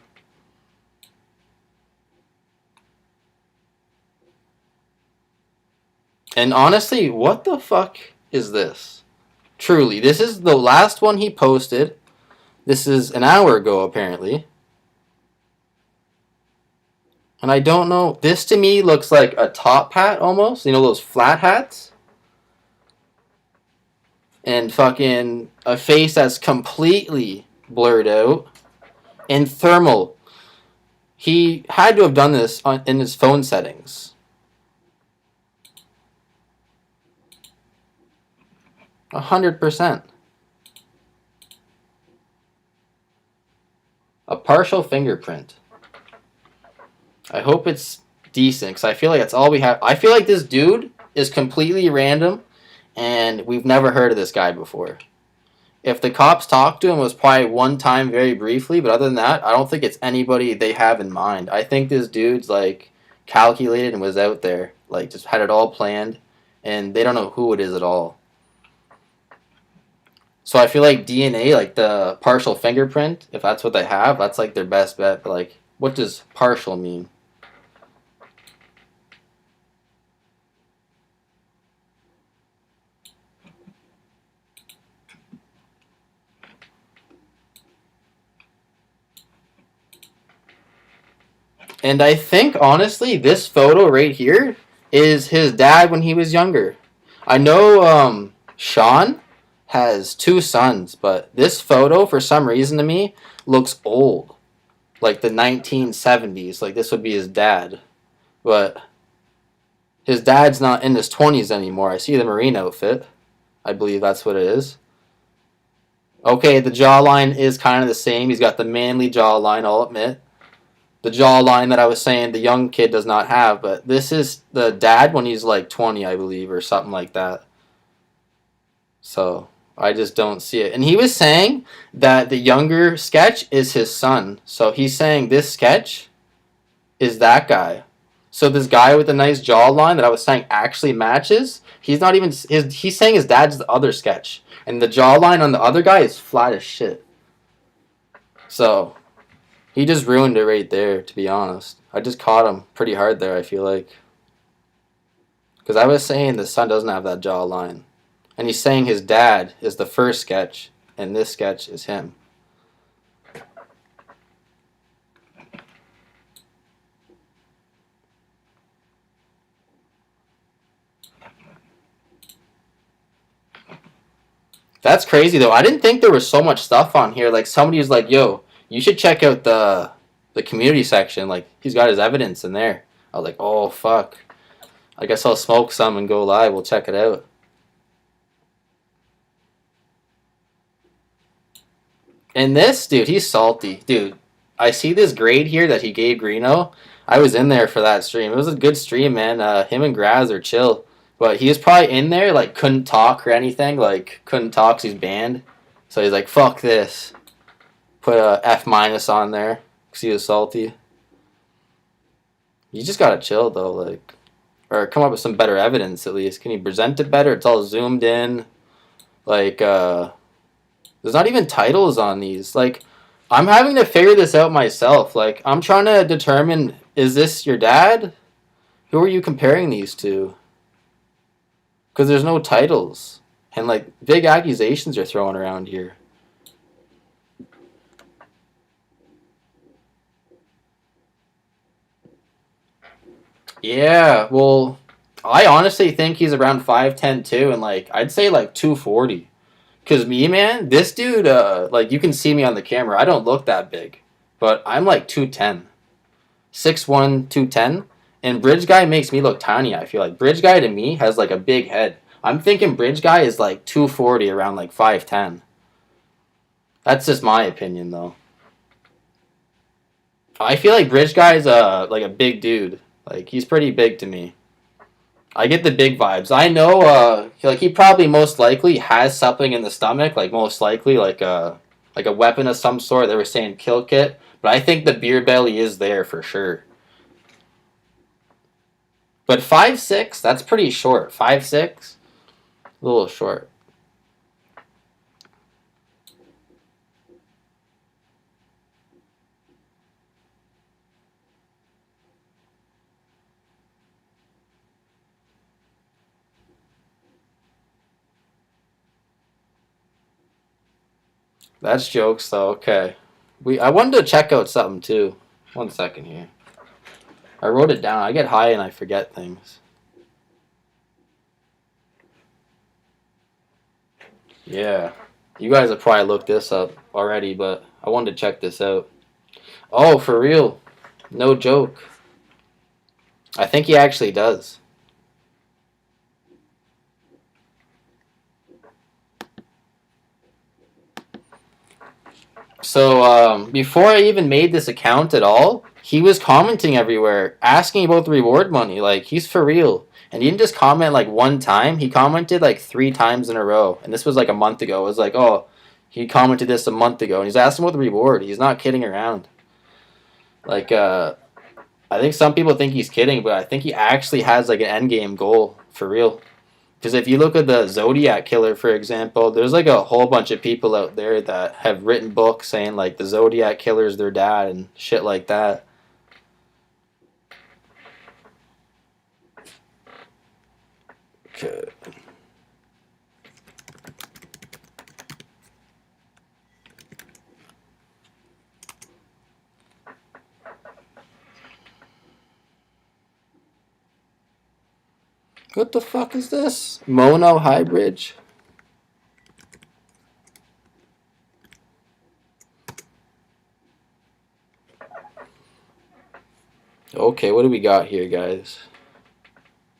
And honestly, what the fuck is this? Truly, this is the last one he posted. This is an hour ago, apparently. And I don't know. This to me looks like a top hat almost. You know those flat hats? And fucking a face that's completely blurred out. And thermal. He had to have done this in his phone settings. 100%. A partial fingerprint. I hope it's decent because I feel like that's all we have. I feel like this dude is completely random and we've never heard of this guy before. If the cops talked to him, it was probably one time very briefly, but other than that, I don't think it's anybody they have in mind. I think this dude's like calculated and was out there, like just had it all planned, and they don't know who it is at all. So I feel like DNA, like the partial fingerprint, if that's what they have, that's like their best bet. But like, what does partial mean? And I think, honestly, this photo right here is his dad when he was younger. I know Shawn has two sons, but this photo, for some reason to me, looks old. Like the 1970s. Like this would be his dad. But his dad's not in his 20s anymore. I see the Marine outfit. I believe that's what it is. Okay, the jawline is kind of the same. He's got the manly jawline, I'll admit. The jawline that I was saying the young kid does not have, but this is the dad when he's like 20, I believe, or something like that. So I just don't see it. And he was saying that the younger sketch is his son. So he's saying this sketch is that guy. So this guy with the nice jawline that I was saying actually matches. He's not even he's saying his dad's the other sketch, and the jawline on the other guy is flat as shit. So he just ruined it right there. To be honest, I just caught him pretty hard there. I feel like because I was saying the son doesn't have that jawline, and he's saying his dad is the first sketch, and this sketch is him. That's crazy though. I didn't think there was so much stuff on here. Like somebody was like, "Yo, you should check out the community section. Like he's got his evidence in there." I was like, "Oh fuck. I guess I'll smoke some and go live. We'll check it out." And this dude, he's salty, dude. I see this grade here that he gave Greeno. I was in there for that stream. It was a good stream, man. Him and Graz are chill, but he was probably in there like couldn't talk or anything. Like couldn't talk 'cause he's banned. So he's like, "Fuck this." Put a F minus on there because he was salty. You just gotta chill though, like, or come up with some better evidence at least. Can you present it better? It's all zoomed in. Like, there's not even titles on these. Like, I'm having to figure this out myself. Like, I'm trying to determine, is this your dad? Who are you comparing these to? Because there's no titles. And, like, big accusations are thrown around here. Yeah, well, I honestly think he's around 5'10" too, and, like, I'd say, like, 240. Because me, man, this dude, like, you can see me on the camera. I don't look that big. But I'm, like, 210. 6'1", 210. And Bridge Guy makes me look tiny, I feel like. Bridge Guy to me has like a big head. I'm thinking Bridge Guy is like 240, around like 5'10". That's just my opinion though. I feel like Bridge Guy is like a big dude. Like he's pretty big to me. I get the big vibes. I know like he probably most likely has something in the stomach, like most likely like a weapon of some sort. They were saying kill kit, but I think the beer belly is there for sure. But 5'6", that's pretty short. 5'6", a little short. That's jokes though. Okay, I wanted to check out something too. One second here. I wrote it down. I get high and I forget things. Yeah, you guys have probably looked this up already, but I wanted to check this out. Oh, for real? No joke. I think he actually does. So before I even made this account at all, he was commenting everywhere, asking about the reward money. Like he's for real, and he didn't just comment like one time. He commented like 3 times in a row, and this was like a month ago. It was like, oh, he commented this a month ago, and he's asking about the reward. He's not kidding around. Like I think some people think he's kidding, but I think he actually has like an end game goal for real. Because if you look at the Zodiac Killer, for example, there's like a whole bunch of people out there that have written books saying like the Zodiac Killer is their dad and shit like that. Okay. What the fuck is this? Mono hybrid? Okay, what do we got here, guys?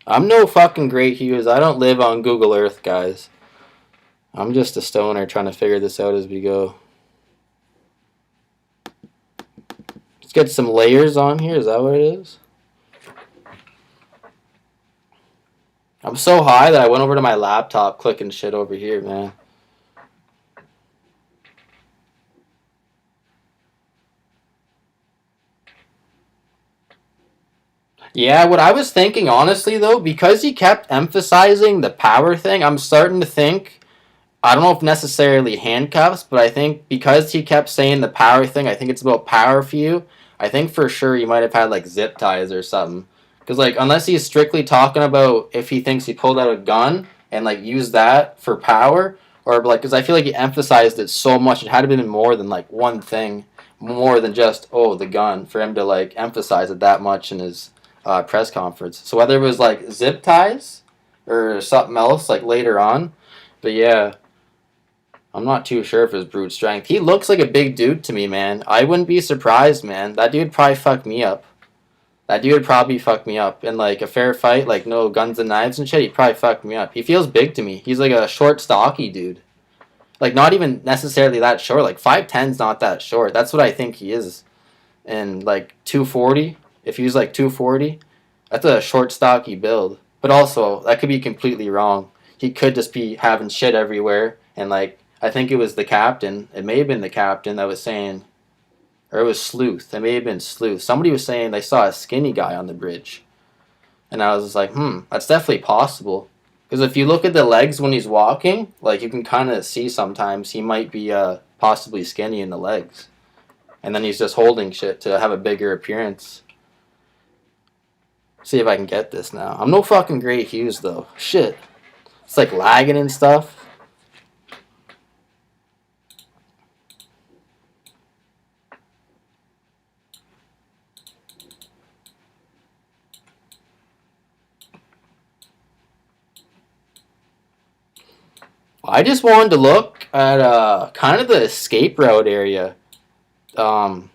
I'm no fucking Great Hughes. I don't live on Google Earth, guys. I'm just a stoner trying to figure this out as we go. Let's get some layers on here. Is that what it is? I'm so high that I went over to my laptop clicking shit over here, man. Yeah, what I was thinking, honestly, though, because he kept emphasizing the power thing, I'm starting to think, I don't know if necessarily handcuffs, but I think because he kept saying the power thing, I think it's about power for you. I think for sure he might have had like zip ties or something. Because like unless he's strictly talking about if he thinks he pulled out a gun and like used that for power, or like because I feel like he emphasized it so much, it had to have been more than like one thing, more than just the gun for him to like emphasize it that much in his press conference. So whether it was like zip ties or something else like later on, but yeah. I'm not too sure if his brute strength. He looks like a big dude to me, man. I wouldn't be surprised, man. That dude probably fuck me up. That dude would probably fuck me up in like a fair fight, like no guns and knives and shit. He'd probably fuck me up. He feels big to me. He's like a short, stocky dude. Like not even necessarily that short. Like 5'10's not that short. That's what I think he is. And like 240, if he was like 240, that's a short, stocky build. But also that could be completely wrong. He could just be having shit everywhere and like I think it was the captain. It may have been the captain that was saying, or it was Sleuth. It may have been Sleuth. Somebody was saying they saw a skinny guy on the bridge. And I was just like, that's definitely possible. Because if you look at the legs when he's walking, like you can kind of see sometimes he might be possibly skinny in the legs. And then he's just holding shit to have a bigger appearance. See if I can get this now. I'm no fucking Great Hughes though. Shit. It's like lagging and stuff. I just wanted to look at kind of the escape route area. Um,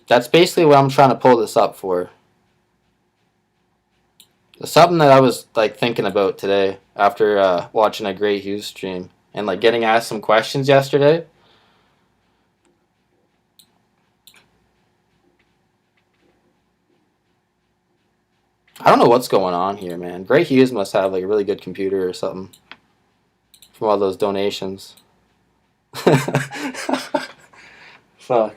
that's basically what I'm trying to pull this up for. It's something that I was like thinking about today after watching a Great Hughes stream and like getting asked some questions yesterday. I don't know what's going on here, man. Great Hughes must have like a really good computer or something from all those donations. Fuck.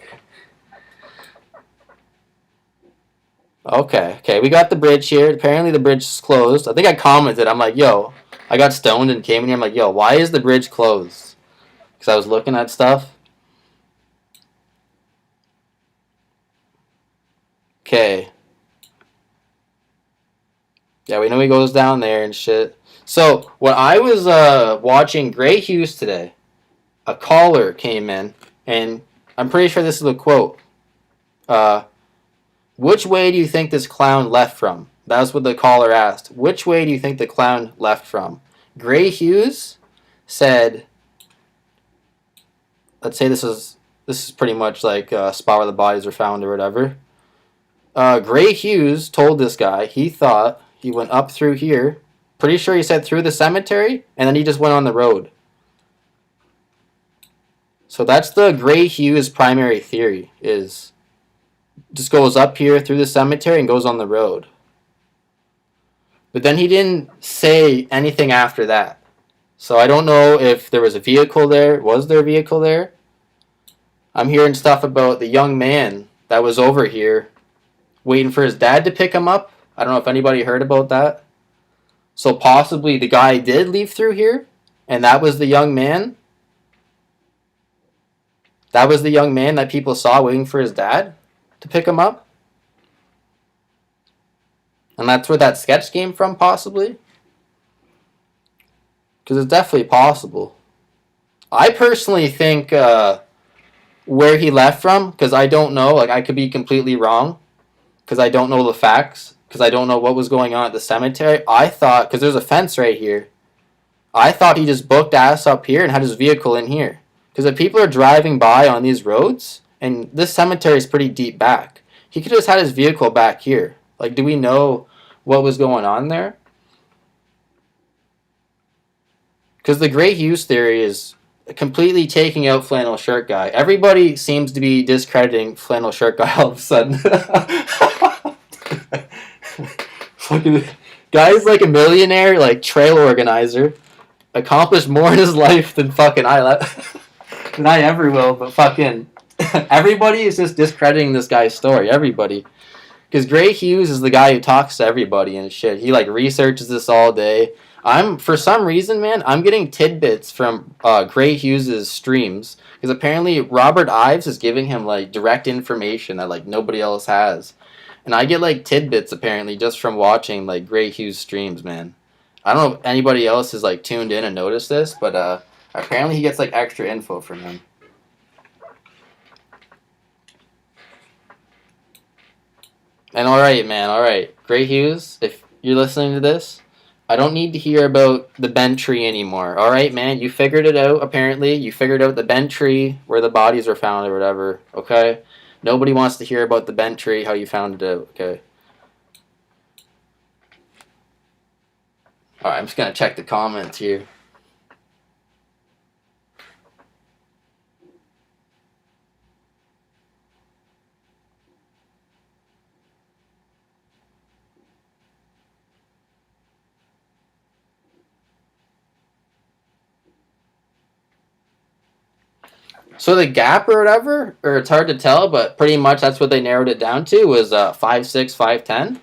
Okay, we got the bridge here. Apparently the bridge is closed. I think I commented. I'm like, yo, I got stoned and came in here. I'm like, yo, why is the bridge closed? Because I was looking at stuff. Okay. Yeah, we know he goes down there and shit. So, when I was watching Great Hughes today, a caller came in, and I'm pretty sure this is a quote. Which way do you think this clown left from? That's what the caller asked. Which way do you think the clown left from? Great Hughes said, let's say this is pretty much like a spot where the bodies were found or whatever. Great Hughes told this guy he thought he went up through here. Pretty sure he said through the cemetery, and then he just went on the road. So that's the Great Hughes primary theory, is just goes up here through the cemetery and goes on the road. But then he didn't say anything after that. So I don't know if there was a vehicle there. Was there a vehicle there? I'm hearing stuff about the young man that was over here waiting for his dad to pick him up. I don't know if anybody heard about that. So possibly the guy did leave through here, and that was the young man. That was the young man that people saw waiting for his dad to pick him up. And that's where that sketch came from, possibly. Because it's definitely possible. I personally think where he left from, because I don't know, like I could be completely wrong, because I don't know the facts, because I don't know what was going on at the cemetery. I thought, because there's a fence right here, I thought he just booked ass up here and had his vehicle in here. Because if people are driving by on these roads, and this cemetery is pretty deep back, he could have just had his vehicle back here. Like, do we know what was going on there? Because the Gray Hughes theory is completely taking out flannel shirt guy. Everybody seems to be discrediting flannel shirt guy all of a sudden. Fucking guy's like a millionaire, like trail organizer, accomplished more in his life than fucking than I ever will. But fucking everybody is just discrediting this guy's story. Everybody. Because Gray Hughes is the guy who talks to everybody and shit. He like researches this all day. For some reason, man, I'm getting tidbits from Gray Hughes's streams because apparently Robert Ives is giving him like direct information that like nobody else has, and I get like tidbits apparently just from watching like Gray Hughes streams, man. I don't know if anybody else is like tuned in and noticed this, but apparently he gets like extra info from him. And alright, man, alright. Gray Hughes, if you're listening to this, I don't need to hear about the bent tree anymore. Alright, man, you figured it out, apparently. You figured out the bent tree, where the bodies were found or whatever, okay? Nobody wants to hear about the bent tree, how you found it out, okay? Alright, I'm just gonna check the comments here. So the gap or whatever, or it's hard to tell, but pretty much that's what they narrowed it down to was 5'6", 5'10".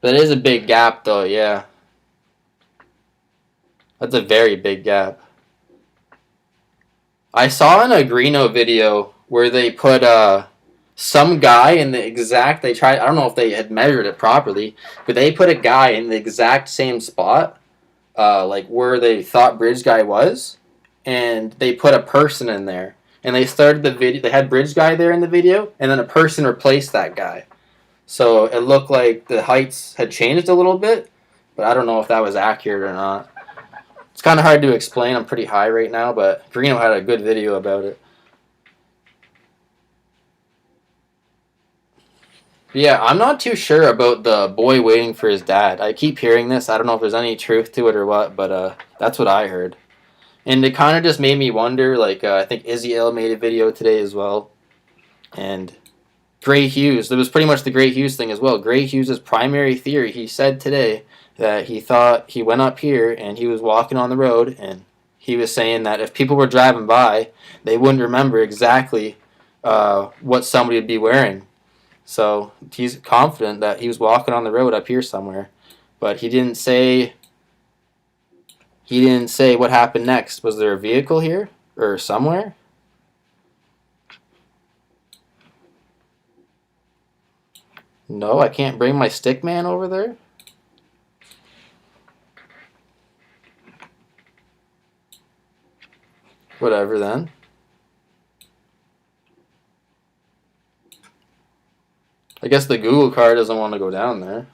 That is a big gap, though. Yeah, that's a very big gap. I saw in a Greeno video where they put some guy in the exact. They tried. I don't know if they had measured it properly, but they put a guy in the exact same spot, like where they thought Bridge Guy was, and they put a person in there. And they started the video. They had Bridge Guy there in the video, and then a person replaced that guy. So it looked like the heights had changed a little bit, but I don't know if that was accurate or not. It's kind of hard to explain. I'm pretty high right now, but Greeno had a good video about it. But yeah, I'm not too sure about the boy waiting for his dad. I keep hearing this. I don't know if there's any truth to it or what, but that's what I heard. And it kind of just made me wonder, like, I think Izzy L made a video today as well. And Gray Hughes, it was pretty much the Gray Hughes thing as well. Gray Hughes' primary theory, he said today that he thought he went up here and he was walking on the road and he was saying that if people were driving by, they wouldn't remember exactly what somebody would be wearing. So he's confident that he was walking on the road up here somewhere, but he didn't say what happened next. Was there a vehicle here or somewhere? No, I can't bring my stick man over there. Whatever then. I guess the Google car doesn't want to go down there.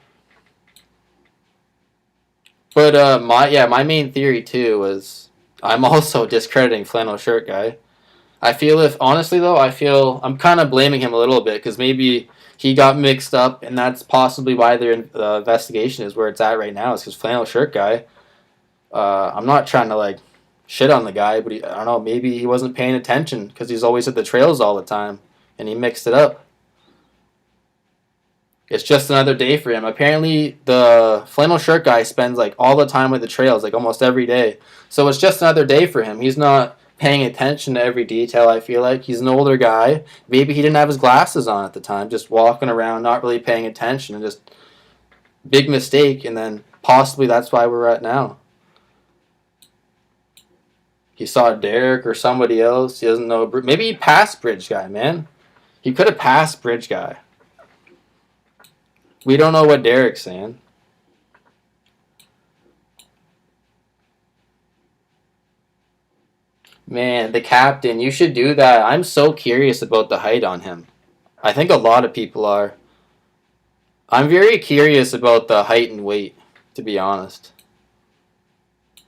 But my main theory too was I'm also discrediting flannel shirt guy. I feel I'm kind of blaming him a little bit because maybe he got mixed up and that's possibly why their investigation is where it's at right now. Is because flannel shirt guy. I'm not trying to like shit on the guy, but I don't know. Maybe he wasn't paying attention because he's always at the trails all the time and he mixed it up. It's just another day for him. Apparently, the flannel shirt guy spends like all the time with the trails, like almost every day. So it's just another day for him. He's not paying attention to every detail, I feel like. He's an older guy. Maybe he didn't have his glasses on at the time, just walking around, not really paying attention, and just big mistake, and then possibly that's why we're at now. He saw Derek or somebody else. He doesn't know. Maybe he passed Bridge Guy, man. He could have passed Bridge Guy. We don't know what Derek's saying. Man, the captain, you should do that. I'm so curious about the height on him. I think a lot of people are. I'm very curious about the height and weight, to be honest.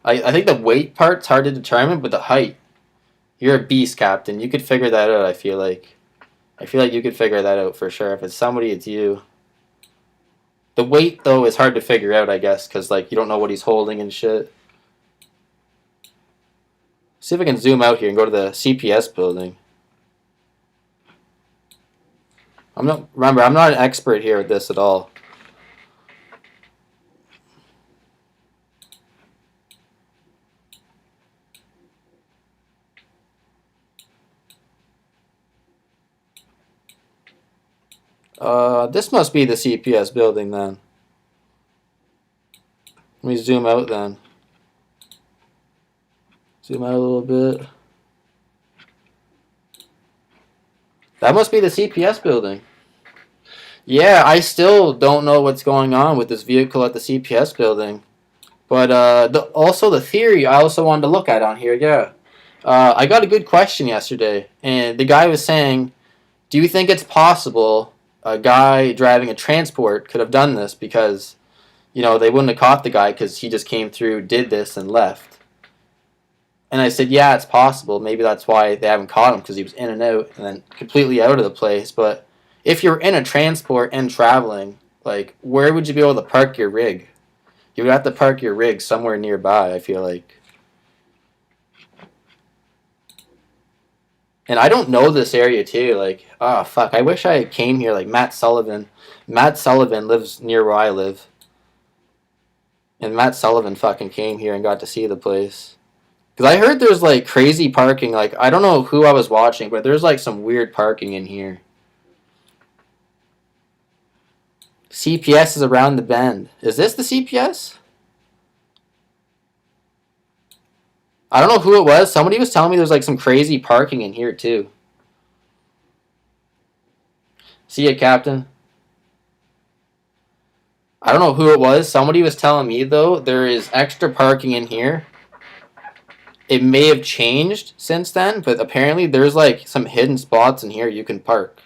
I think the weight part's hard to determine, but the height. You're a beast, Captain. You could figure that out, I feel like. I feel like you could figure that out for sure. If it's somebody, it's you. The weight, though, is hard to figure out, I guess, because, like, you don't know what he's holding and shit. See if I can zoom out here and go to the CPS building. Remember, I'm not an expert here with this at all. This must be the CPS building then. Let me zoom out then. Zoom out a little bit. That must be the CPS building. Yeah, I still don't know what's going on with this vehicle at the CPS building. But also the theory I also wanted to look at on here, yeah. I got a good question yesterday, and the guy was saying, do you think it's possible a guy driving a transport could have done this because, you know, they wouldn't have caught the guy because he just came through, did this, and left? And I said, yeah, it's possible. Maybe that's why they haven't caught him, because he was in and out and then completely out of the place. But if you're in a transport and traveling, like, where would you be able to park your rig? You would have to park your rig somewhere nearby, I feel like. And I don't know this area, too. Like, oh, fuck, I wish I came here, like Matt Sullivan. Matt Sullivan lives near where I live. And Matt Sullivan fucking came here and got to see the place. Because I heard there's, like, crazy parking. Like, I don't know who I was watching, but there's, like, some weird parking in here. CPS is around the bend. Is this the CPS? I don't know who it was. Somebody was telling me there's, like, some crazy parking in here, too. See ya, Captain. I don't know who it was. Somebody was telling me, though, there is extra parking in here. It may have changed since then, but apparently there's, like, some hidden spots in here you can park.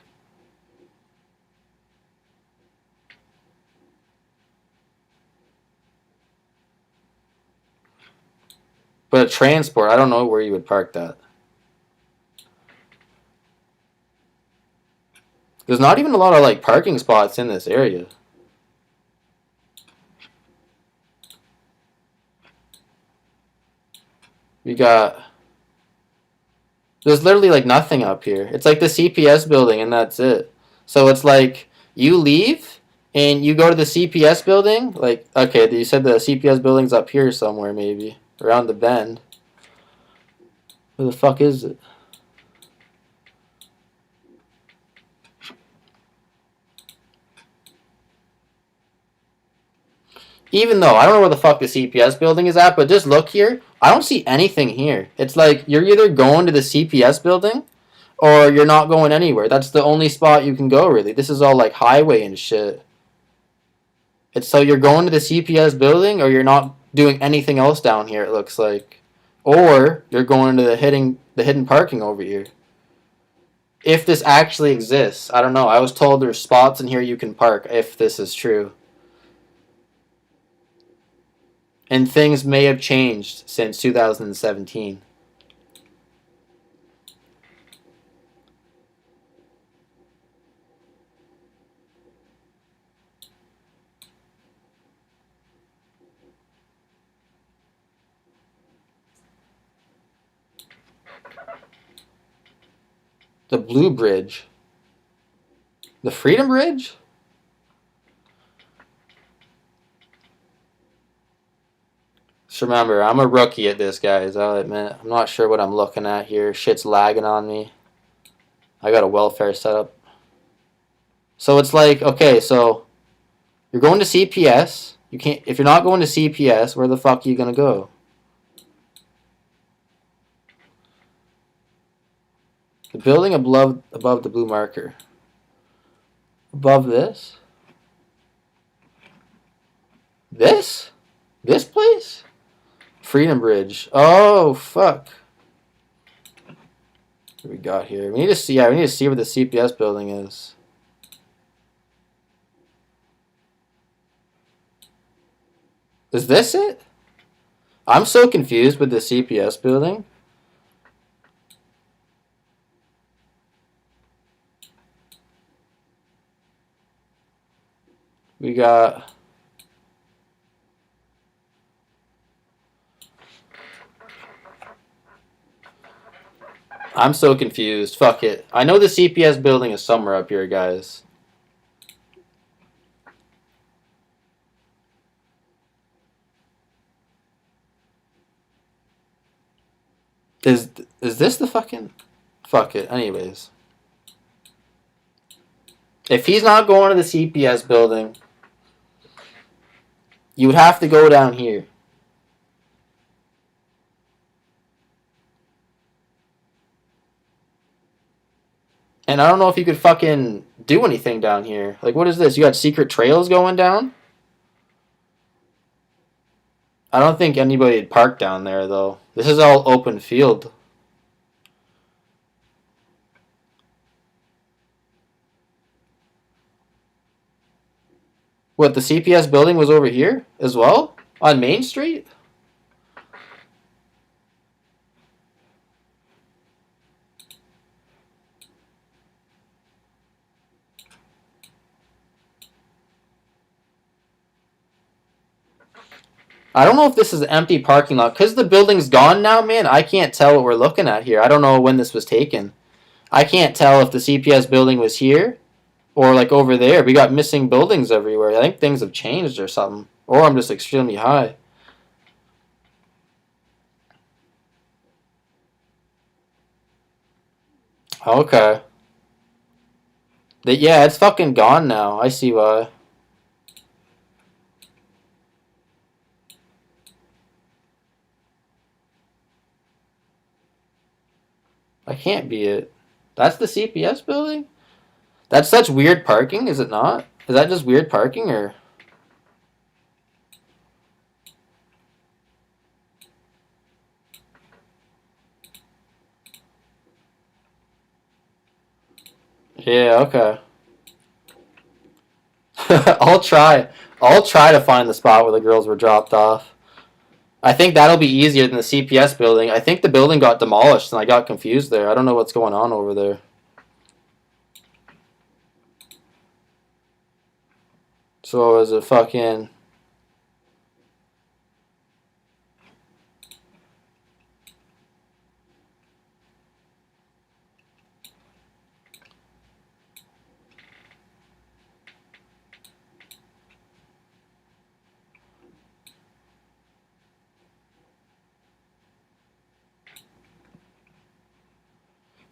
But a transport, I don't know where you would park that. There's not even a lot of, like, parking spots in this area. We got... There's literally, like, nothing up here. It's like the CPS building, and that's it. So it's like, you leave, and you go to the CPS building. Like, okay, you said the CPS building's up here somewhere, maybe. Around the bend. Where the fuck is it? Even though, I don't know where the fuck the CPS building is at, but just look here. I don't see anything here. It's like, you're either going to the CPS building, or you're not going anywhere. That's the only spot you can go, really. This is all, like, highway and shit. It's so you're going to the CPS building, or you're not doing anything else down here, it looks like. Or, you're going to the hidden parking over here. If this actually exists, I don't know. I was told there's spots in here you can park, if this is true. And things may have changed since 2017. The Blue Bridge. The Freedom Bridge? Just remember, I'm a rookie at this, guys. I'll admit. I'm not sure what I'm looking at here. Shit's lagging on me. I got a welfare setup. So it's like, okay, so you're going to CPS. You can't. If you're not going to CPS, where the fuck are you gonna go? The building above the blue marker. Above this? This? This place? Freedom Bridge. Oh, fuck. What we got here? We need to see. Yeah, we need to see where the CPS building is. Is this it? I'm so confused with the CPS building. We got... I'm so confused. Fuck it. I know the CPS building is somewhere up here, guys. Is this the fucking... Fuck it. Anyways. If he's not going to the CPS building, you would have to go down here. And I don't know if you could fucking do anything down here. Like, what is this? You got secret trails going down? I don't think anybody would park down there, though. This is all open field. What, the CPS building was over here as well? On Main Street? I don't know if this is an empty parking lot. Because the building's gone now, man, I can't tell what we're looking at here. I don't know when this was taken. I can't tell if the CPS building was here or, like, over there. We got missing buildings everywhere. I think things have changed or something. Or I'm just extremely high. Okay. Yeah, it's fucking gone now. I see why. That can't be it. That's the CPS building? That's such weird parking, is it not? Is that just weird parking, or... Yeah, okay. I'll try. I'll try to find the spot where the girls were dropped off. I think that'll be easier than the CPS building. I think the building got demolished and I got confused there. I don't know what's going on over there. So is it fucking...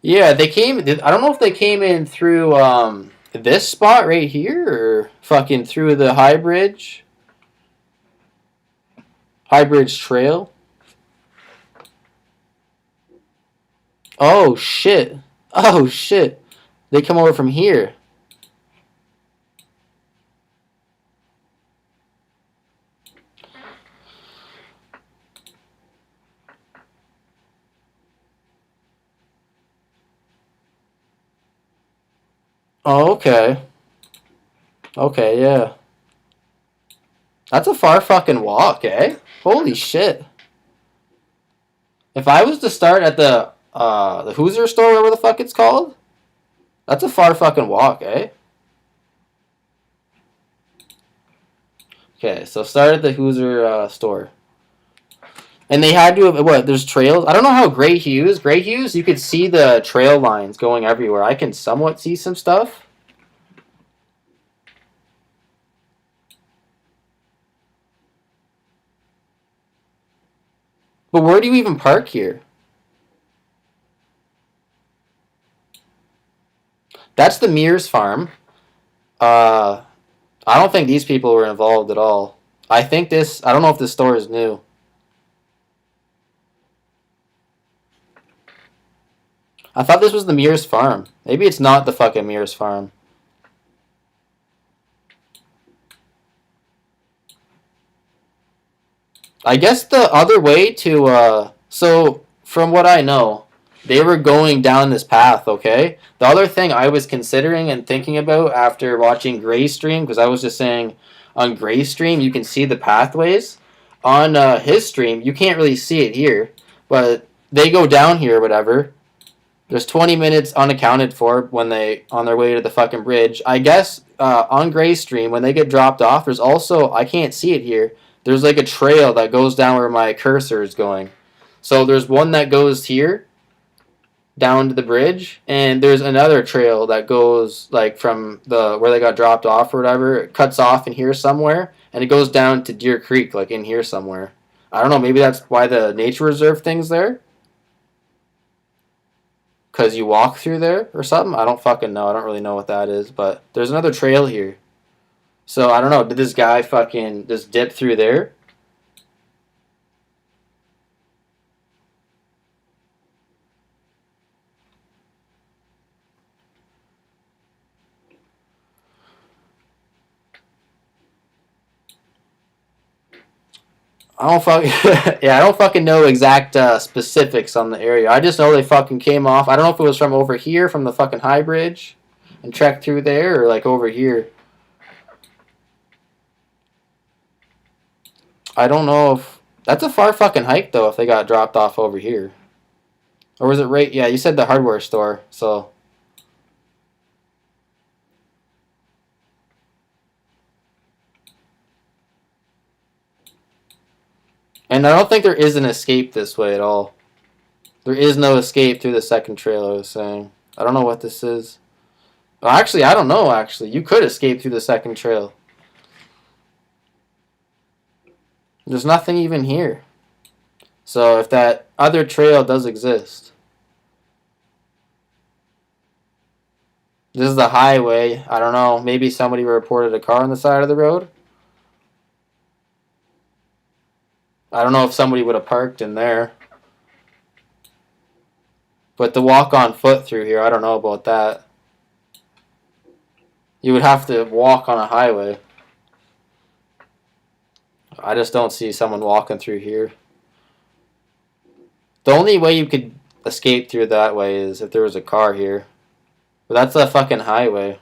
Yeah, they came... I don't know if they came in through this spot right here or fucking through the High Bridge. High Bridge Trail. Oh, shit. Oh, shit. They come over from here. Oh, okay. Okay, yeah. That's a far fucking walk, eh? Holy shit. If I was to start at the Hoosier store, whatever the fuck it's called, that's a far fucking walk, eh? Okay, so start at the Hoosier store. And they had to have, what, there's trails? I don't know how Gray Hughes, you could see the trail lines going everywhere. I can somewhat see some stuff. But where do you even park here? That's the Mears farm. I don't think these people were involved at all. I think this, I don't know if this store is new. I thought this was the Mears farm. Maybe it's not the fucking Mears farm. I guess the other way to, so from what I know, they were going down this path, okay? The other thing I was considering and thinking about after watching Gray's stream, because I was just saying on Gray's stream you can see the pathways. On his stream, you can't really see it here, but they go down here or whatever. There's 20 minutes unaccounted for when they on their way to the fucking bridge. I guess on Gray's stream when they get dropped off, there's also I can't see it here. There's like a trail that goes down where my cursor is going. So there's one that goes here down to the bridge, and there's another trail that goes like from the where they got dropped off or whatever. It cuts off in here somewhere, and it goes down to Deer Creek, like in here somewhere. I don't know. Maybe that's why the nature reserve thing's there. Because you walk through there or something? I don't fucking know. I don't really know what that is. But there's another trail here. So I don't know. Did this guy fucking just dip through there? I don't fucking yeah. I don't fucking know exact specifics on the area. I just know they fucking came off. I don't know if it was from over here, from the fucking high bridge, and trekked through there, or like over here. I don't know if that's a far fucking hike though. If they got dropped off over here, or was it right? Yeah, you said the hardware store. So and I don't think there is an escape this way at all. There is no escape through the second trail, I was saying. I don't know what this is. Well, actually, I don't know, actually. You could escape through the second trail. There's nothing even here. So if that other trail does exist. This is the highway. I don't know. Maybe somebody reported a car on the side of the road. I don't know if somebody would have parked in there. But to walk on foot through here, I don't know about that. You would have to walk on a highway. I just don't see someone walking through here. The only way you could escape through that way is if there was a car here. But that's a fucking highway.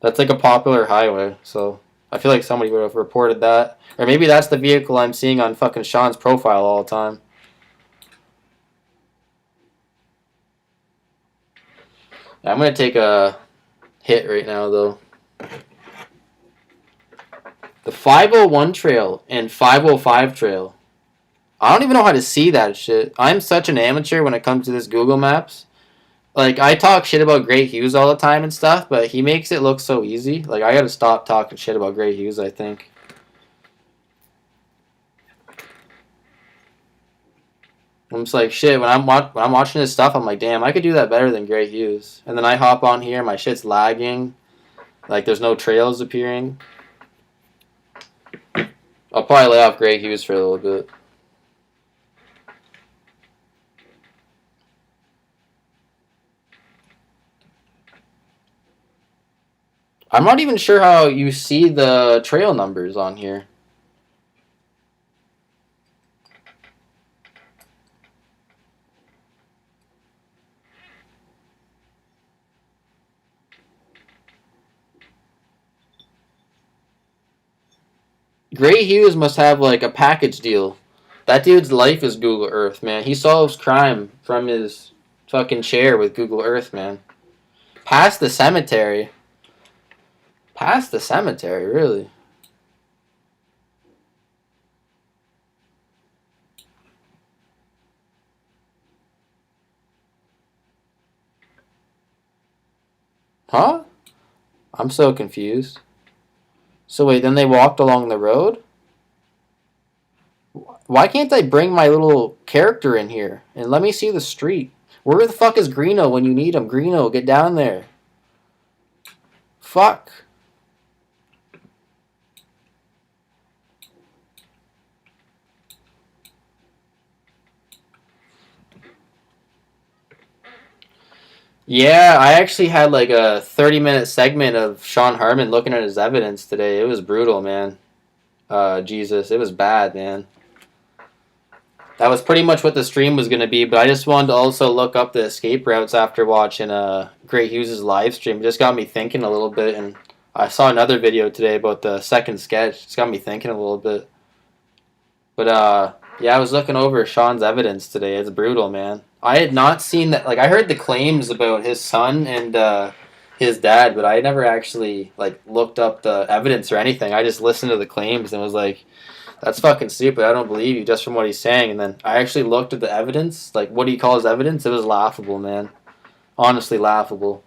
That's like a popular highway, so I feel like somebody would have reported that. Or maybe that's the vehicle I'm seeing on fucking Shawn's profile all the time. I'm gonna take a hit right now, though. The 501 trail and 505 trail. I don't even know how to see that shit. I'm such an amateur when it comes to this Google Maps. Like, I talk shit about Gray Hughes all the time and stuff, but he makes it look so easy. Like, I gotta stop talking shit about Gray Hughes, I think. I'm just like, shit, when I'm watching his stuff, I'm like, damn, I could do that better than Gray Hughes. And then I hop on here, my shit's lagging. Like, there's no trails appearing. I'll probably lay off Gray Hughes for a little bit. I'm not even sure how you see the trail numbers on here. Gray Hughes must have like a package deal. That dude's life is Google Earth, man. He solves crime from his fucking chair with Google Earth, man. Past the cemetery. Past the cemetery, really. Huh? I'm so confused. So wait, then they walked along the road? Why can't I bring my little character in here and let me see the street? Where the fuck is Greeno when you need him? Greeno, get down there. Fuck. Yeah, I actually had like a 30-minute segment of Shawn Harmon looking at his evidence today. It was brutal, man. Jesus, it was bad, man. That was pretty much what the stream was going to be, but I just wanted to also look up the escape routes after watching Gray Hughes' live stream. It just got me thinking a little bit, and I saw another video today about the second sketch. It's got me thinking a little bit. But, yeah, I was looking over Shawn's evidence today. It's brutal, man. I had not seen that. Like, I heard the claims about his son and his dad, but I never actually like looked up the evidence or anything. I just listened to the claims and was like, "That's fucking stupid. I don't believe you just from what he's saying." And then I actually looked at the evidence, like what he calls evidence. It was laughable, man. Honestly, laughable.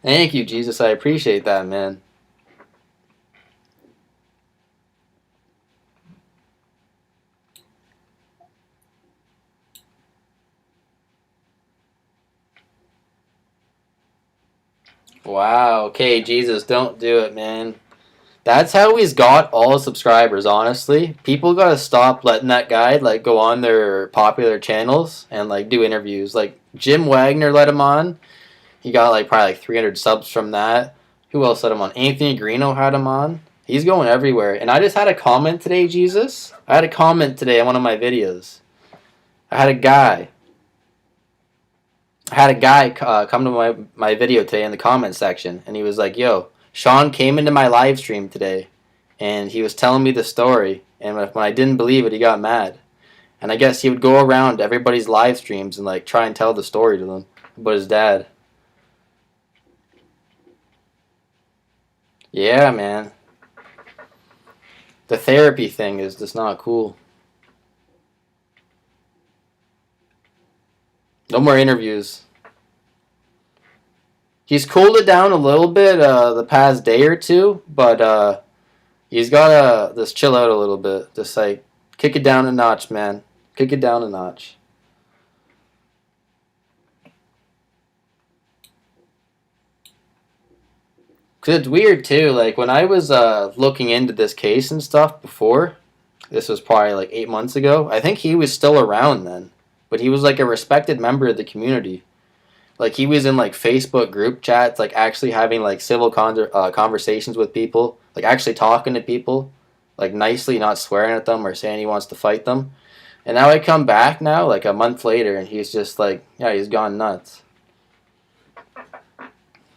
Thank you, Jesus. I appreciate that, man. Wow. Okay, Jesus, don't do it, man. That's how he's got all his subscribers, honestly. People gotta stop letting that guy like go on their popular channels and like do interviews. Like Jim Wagner let him on. He got like probably like 300 subs from that. Who else let him on? Anthony Greeno had him on. He's going everywhere. And I just had a comment today, Jesus. I had a comment today on one of my videos. I had a guy. Come to my video today in the comment section, and he was like, "Yo, Shawn came into my live stream today, and he was telling me the story, and when I didn't believe it, he got mad. And I guess he would go around to everybody's live streams and like try and tell the story to them about his dad." Yeah, man. The therapy thing is just not cool. No more interviews. He's cooled it down a little bit the past day or two, but he's gotta just chill out a little bit. Just like kick it down a notch, man. Kick it down a notch. Cause it's weird too. Like when I was looking into this case and stuff before, this was probably like 8 months ago. I think he was still around then, but he was like a respected member of the community. Like he was in like Facebook group chats, like actually having like civil conversations with people, like actually talking to people, like nicely, not swearing at them or saying he wants to fight them. And now I come back now, like a month later, and he's just like, yeah, he's gone nuts.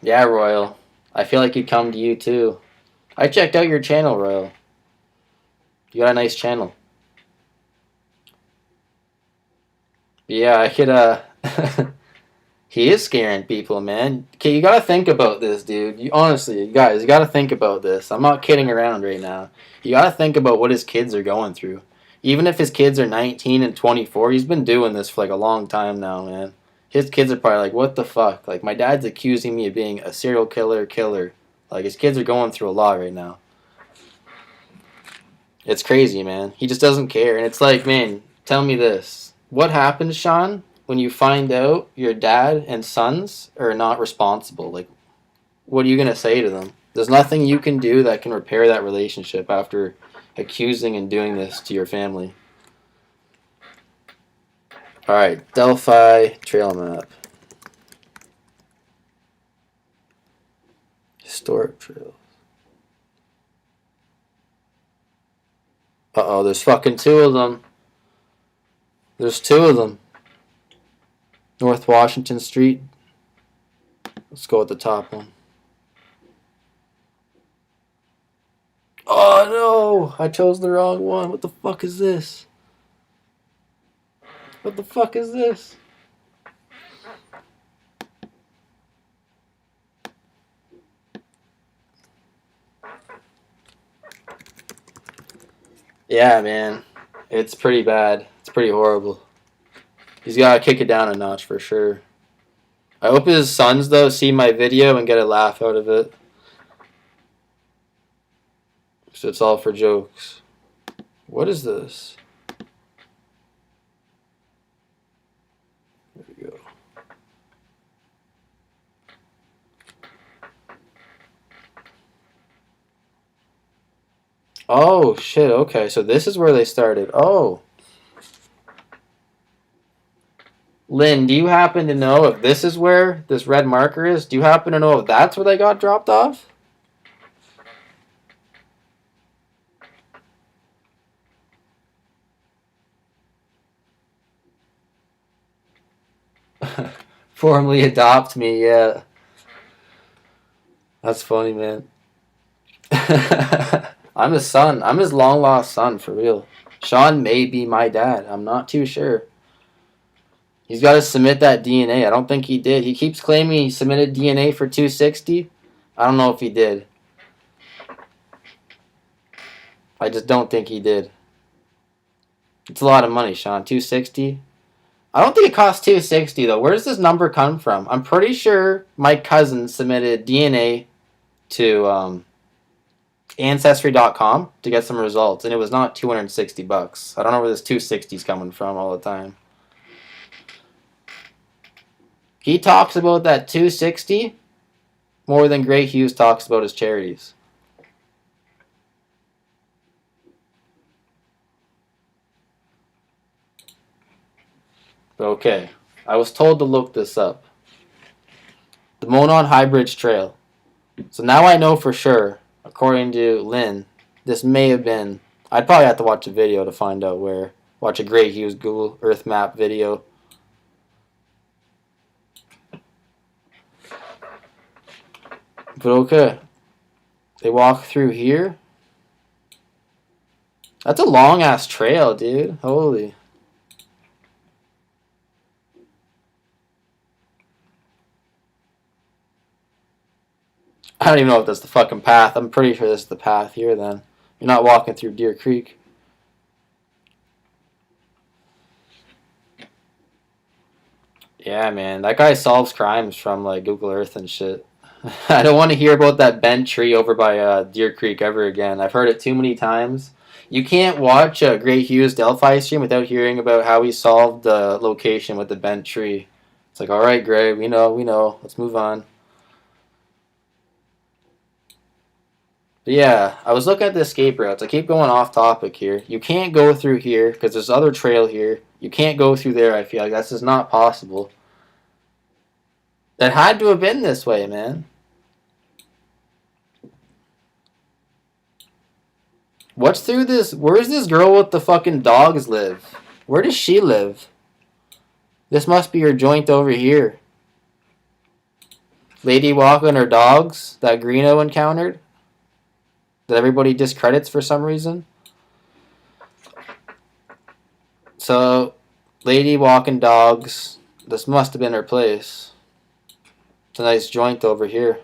Yeah, Royal. I feel like he'd come to you too. I checked out your channel, Royal. You got a nice channel. Yeah, I could he is scaring people, man. Okay, you gotta think about this, dude. You honestly, you guys, you gotta think about this. I'm not kidding around right now. You gotta think about what his kids are going through. Even if his kids are 19 and 24, he's been doing this for like a long time now, man. His kids are probably like, what the fuck? Like, my dad's accusing me of being a serial killer. Like, his kids are going through a lot right now. It's crazy, man. He just doesn't care. And it's like, man, tell me this. What happens, Shawn, when you find out your dad and sons are not responsible? Like, what are you going to say to them? There's nothing you can do that can repair that relationship after accusing and doing this to your family. All right, Delphi trail map. Historic trails. Uh-oh, there's fucking two of them. There's two of them. North Washington Street. Let's go with the top one. Oh no! I chose the wrong one. What the fuck is this? What the fuck is this? Yeah, man. It's pretty bad. It's pretty horrible. He's got to kick it down a notch for sure. I hope his sons, though, see my video and get a laugh out of it. So it's all for jokes. What is this? There we go. Oh, shit. Okay, so this is where they started. Oh. Lynn, do you happen to know if this is where this red marker is? Do you happen to know if that's where they got dropped off? Formally adopt me, yeah. That's funny, man. I'm his son. I'm his long lost son, for real. Shawn may be my dad. I'm not too sure. He's got to submit that DNA. I don't think he did. He keeps claiming he submitted DNA for 260. I don't know if he did. I just don't think he did. It's a lot of money, Shawn. 260. I don't think it costs 260 though. Where does this number come from? I'm pretty sure my cousin submitted DNA to Ancestry.com to get some results, and it was not $260. I don't know where this 260 is coming from all the time. He talks about that 260 more than Gray Hughes talks about his charities. But okay, I was told to look this up. The Monon High Bridge Trail. So now I know for sure, according to Lynn, this may have been. I'd probably have to watch a video to find out where. Watch a Gray Hughes Google Earth map video. But okay. They walk through here. That's a long ass trail, dude. Holy. I don't even know if that's the fucking path. I'm pretty sure this is the path here then. You're not walking through Deer Creek. Yeah, man. That guy solves crimes from like Google Earth and shit. I don't want to hear about that bent tree over by Deer Creek ever again. I've heard it too many times. You can't watch Gray Hughes Delphi stream without hearing about how he solved the location with the bent tree. It's like, all right, Gray, we know. Let's move on. But yeah, I was looking at the escape routes. I keep going off topic here. You can't go through here because there's other trail here. You can't go through there. I feel like that's just not possible. That had to have been this way, man. What's through this? Where's this girl with the fucking dogs live? Where does she live? This must be her joint over here. Lady walking her dogs that Greeno encountered. That everybody discredits for some reason. So, lady walking dogs. This must have been her place. It's a nice joint over here.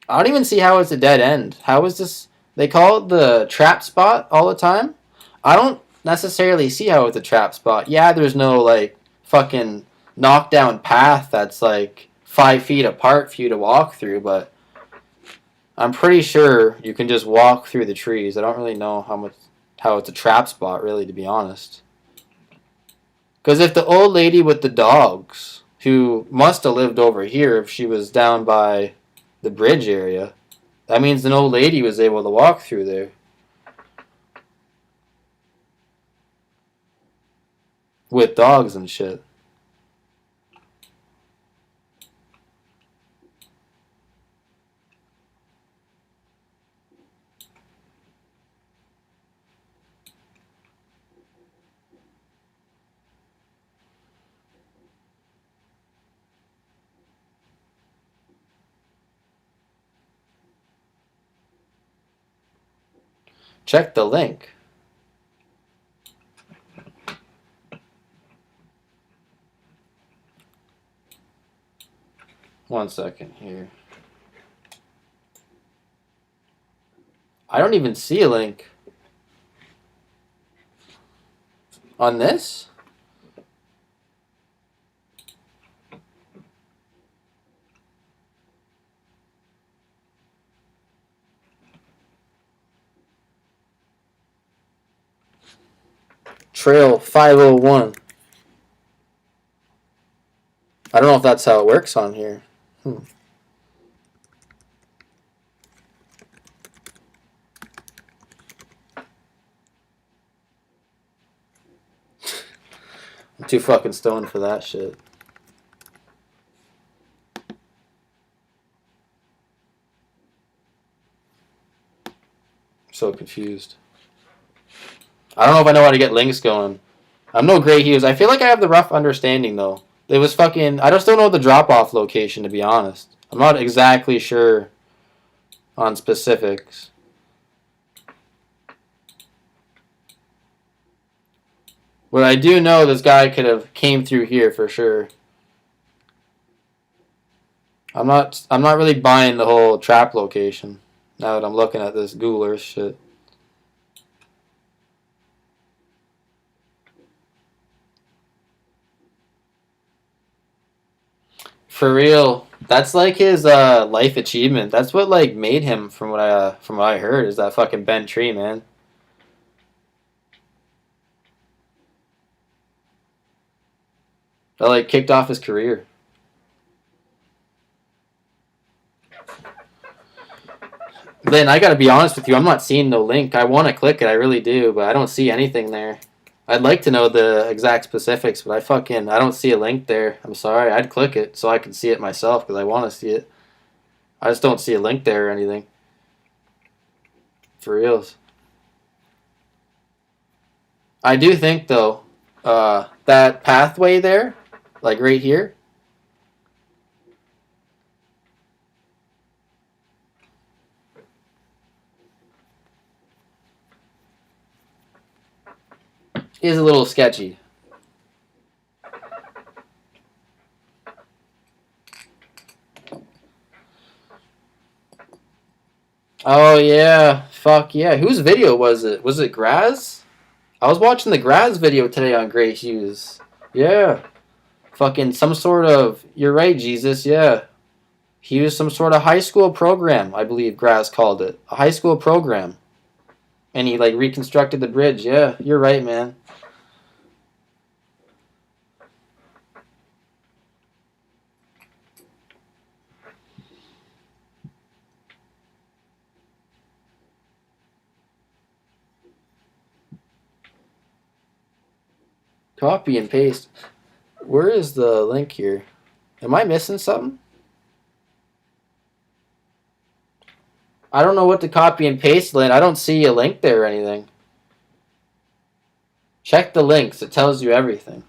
I don't even see how it's a dead end. How is this? They call it the trap spot all the time. I don't necessarily see how it's a trap spot. Yeah, there's no like fucking knockdown path that's like 5 feet apart for you to walk through, but I'm pretty sure you can just walk through the trees. I don't really know how it's a trap spot, really, to be honest. Because if the old lady with the dogs, who must have lived over here if she was down by the bridge area, that means an old lady was able to walk through there. With dogs and shit. Check the link. One second here. I don't even see a link. On this? Trail 501. I don't know if that's how it works on here. I'm too fucking stoned for that shit. So confused. I don't know if I know how to get links going. I'm no Gray Hughes. I feel like I have the rough understanding though. It was fucking. I just don't know the drop off location to be honest. I'm not exactly sure on specifics. But I do know this guy could have came through here for sure. I'm not really buying the whole trap location now that I'm looking at this Google Earth shit. For real, that's like his life achievement. That's what like made him from what I heard is that fucking bent tree, man. That like kicked off his career. Then I gotta be honest with you, I'm not seeing no link. I want to click it, I really do, but I don't see anything there. I'd like to know the exact specifics, but I don't see a link there. I'm sorry. I'd click it so I can see it myself because I want to see it. I just don't see a link there or anything. For reals. I do think though, that pathway there, like right here, is a little sketchy. Oh yeah, fuck yeah. Whose video was it? Was it Graz? I was watching the Graz video today on Gray Hughes. Yeah. Fucking some sort of. You're right, Jesus. Yeah. He was some sort of high school program, I believe Graz called it. A high school program. And he like reconstructed the bridge. Yeah, you're right, man. Copy and paste. Where is the link here? Am I missing something? I don't know what to copy and paste, Lynn. I don't see a link there or anything. Check the links. It tells you everything.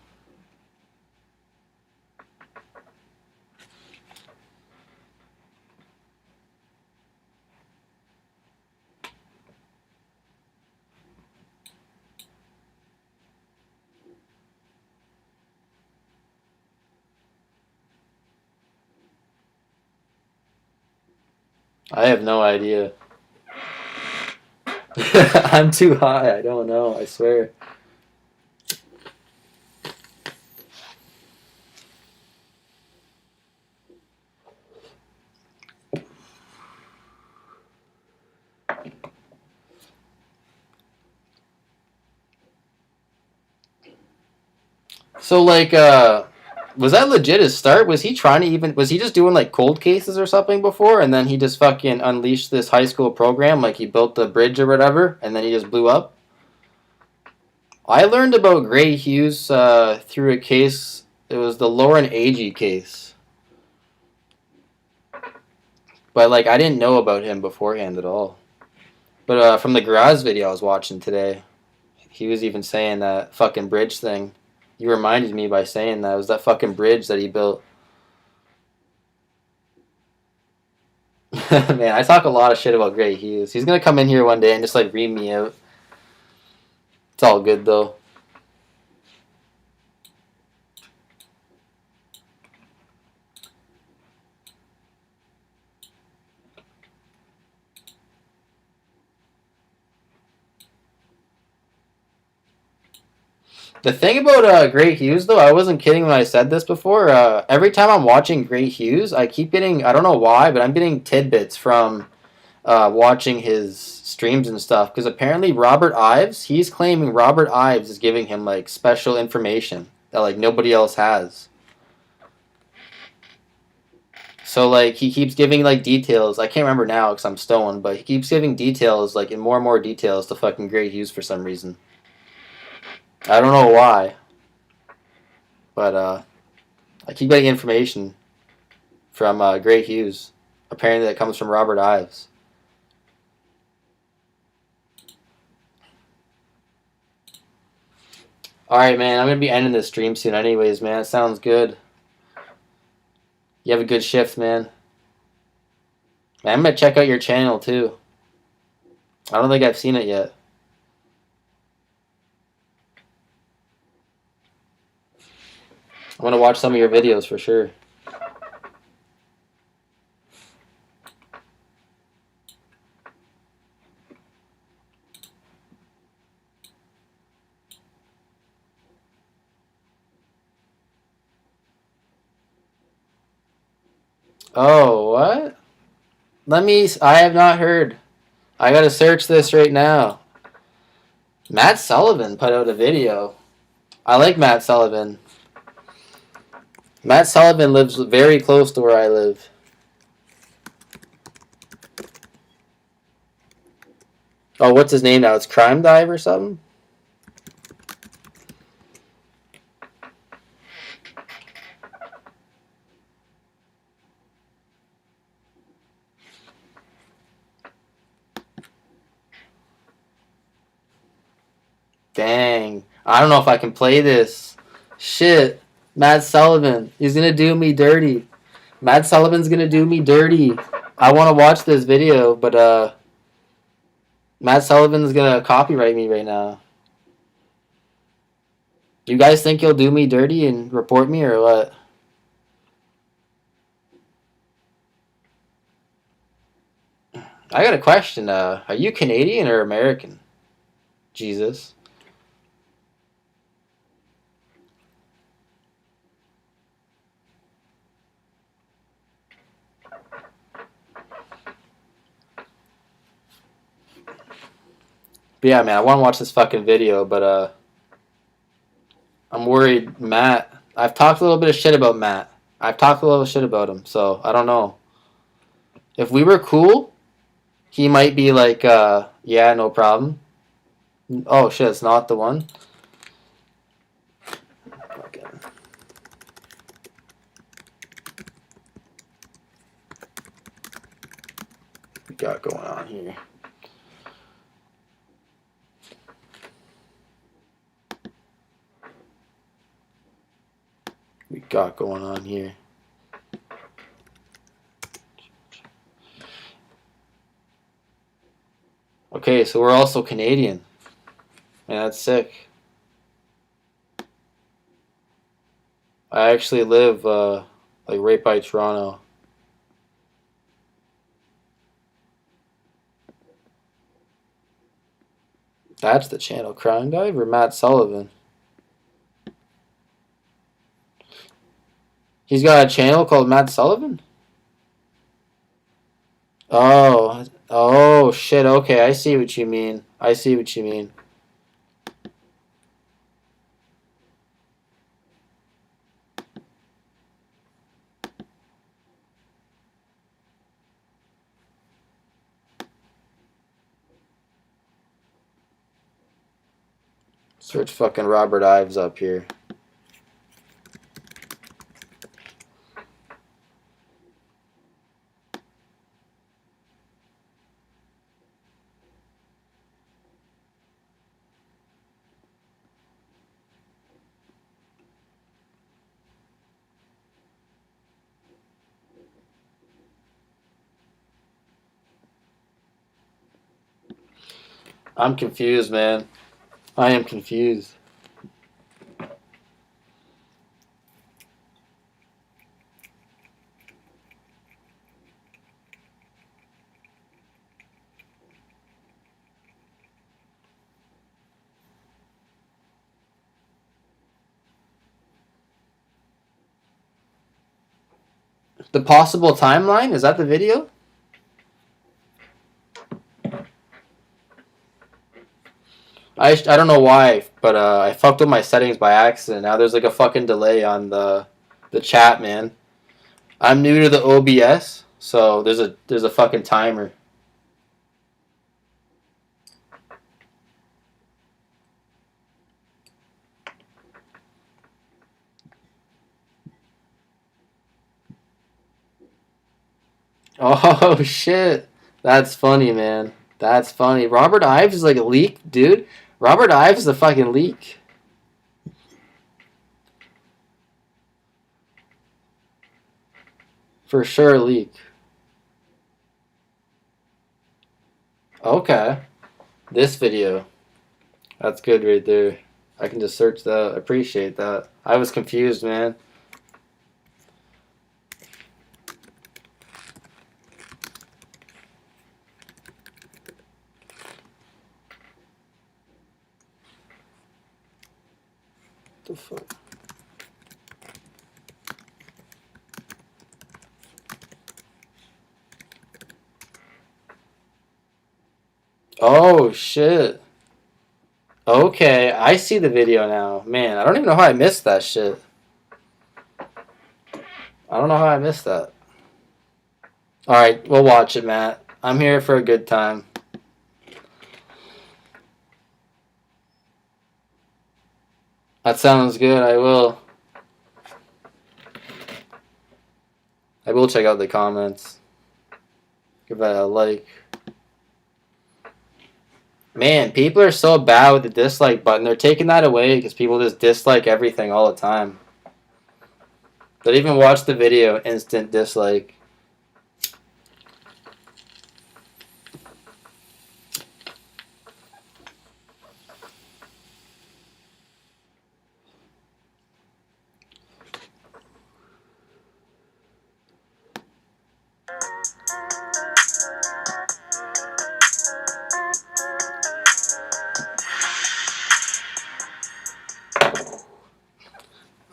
I have no idea. I'm too high. I don't know. I swear. So like, was that legit his start? Was he trying to even? Was he just doing like cold cases or something before, and then he just fucking unleashed this high school program, like he built the bridge or whatever, and then he just blew up? I learned about Gray Hughes through a case. It was the Lauren Agee case, but like I didn't know about him beforehand at all. But from the garage video I was watching today, he was even saying that fucking bridge thing. You reminded me by saying that it was that fucking bridge that he built. Man, I talk a lot of shit about Gray Hughes. He's gonna come in here one day and just like ream me out. It's all good though. The thing about Great Hughes, though, I wasn't kidding when I said this before. Every time I'm watching Great Hughes, I keep getting, I don't know why, but I'm getting tidbits from watching his streams and stuff. Because apparently Robert Ives, he's claiming Robert Ives is giving him, like, special information that, like, nobody else has. So, like, he keeps giving, like, details. I can't remember now because I'm stoned, but he keeps giving details, like, in more and more details to fucking Great Hughes for some reason. I don't know why. But I keep getting information from Gray Hughes. Apparently that comes from Robert Ives. Alright, man, I'm going to be ending this stream soon anyways, man. It sounds good. You have a good shift, man. Man, I'm going to check out your channel, too. I don't think I've seen it yet. I'm going to watch some of your videos for sure. Oh, what? I have not heard. I gotta search this right now. Matt Sullivan put out a video. I like Matt Sullivan. Matt Sullivan lives very close to where I live. Oh, what's his name now? It's Crime Dive or something? Dang. I don't know if I can play this. Shit. Matt Sullivan. He's gonna do me dirty. Matt Sullivan's gonna do me dirty. I want to watch this video, but Matt Sullivan's gonna copyright me right now. You guys think he'll do me dirty and report me or what? I got a question. Are you Canadian or American? Jesus. But yeah, man, I want to watch this fucking video, but I'm worried Matt. I've talked a little bit of shit about Matt. I've talked a little shit about him, so I don't know. If we were cool, he might be like, yeah, no problem. Oh shit, it's not the one. Okay. What we got going on here? We got going on here? Okay, so we're also Canadian. Man, that's sick. I actually live like right by Toronto. That's the channel. Crime Dive or Matt Sullivan? He's got a channel called Matt Sullivan? Oh shit, okay, I see what you mean. I see what you mean. Search fucking Robert Ives up here. I'm confused, man. I am confused. The possible timeline? Is that the video? I don't know why, but I fucked up my settings by accident. Now there's like a fucking delay on the chat, man. I'm new to the OBS, so there's a fucking timer. Oh shit. That's funny, man. That's funny. Robert Ives is like a leak, dude. Robert Ives is a fucking leak. For sure, leak. Okay. This video. That's good right there. I can just search that. Appreciate that. I was confused, man. What the fuck? Oh shit. Okay, I see the video now. Man, I don't even know how I missed that shit. I don't know how I missed that. Alright, we'll watch it, Matt. I'm here for a good time. That sounds good, I will. I will check out the comments. Give that a like. Man, people are so bad with the dislike button. They're taking that away because people just dislike everything all the time. Don't even watch the video, instant dislike.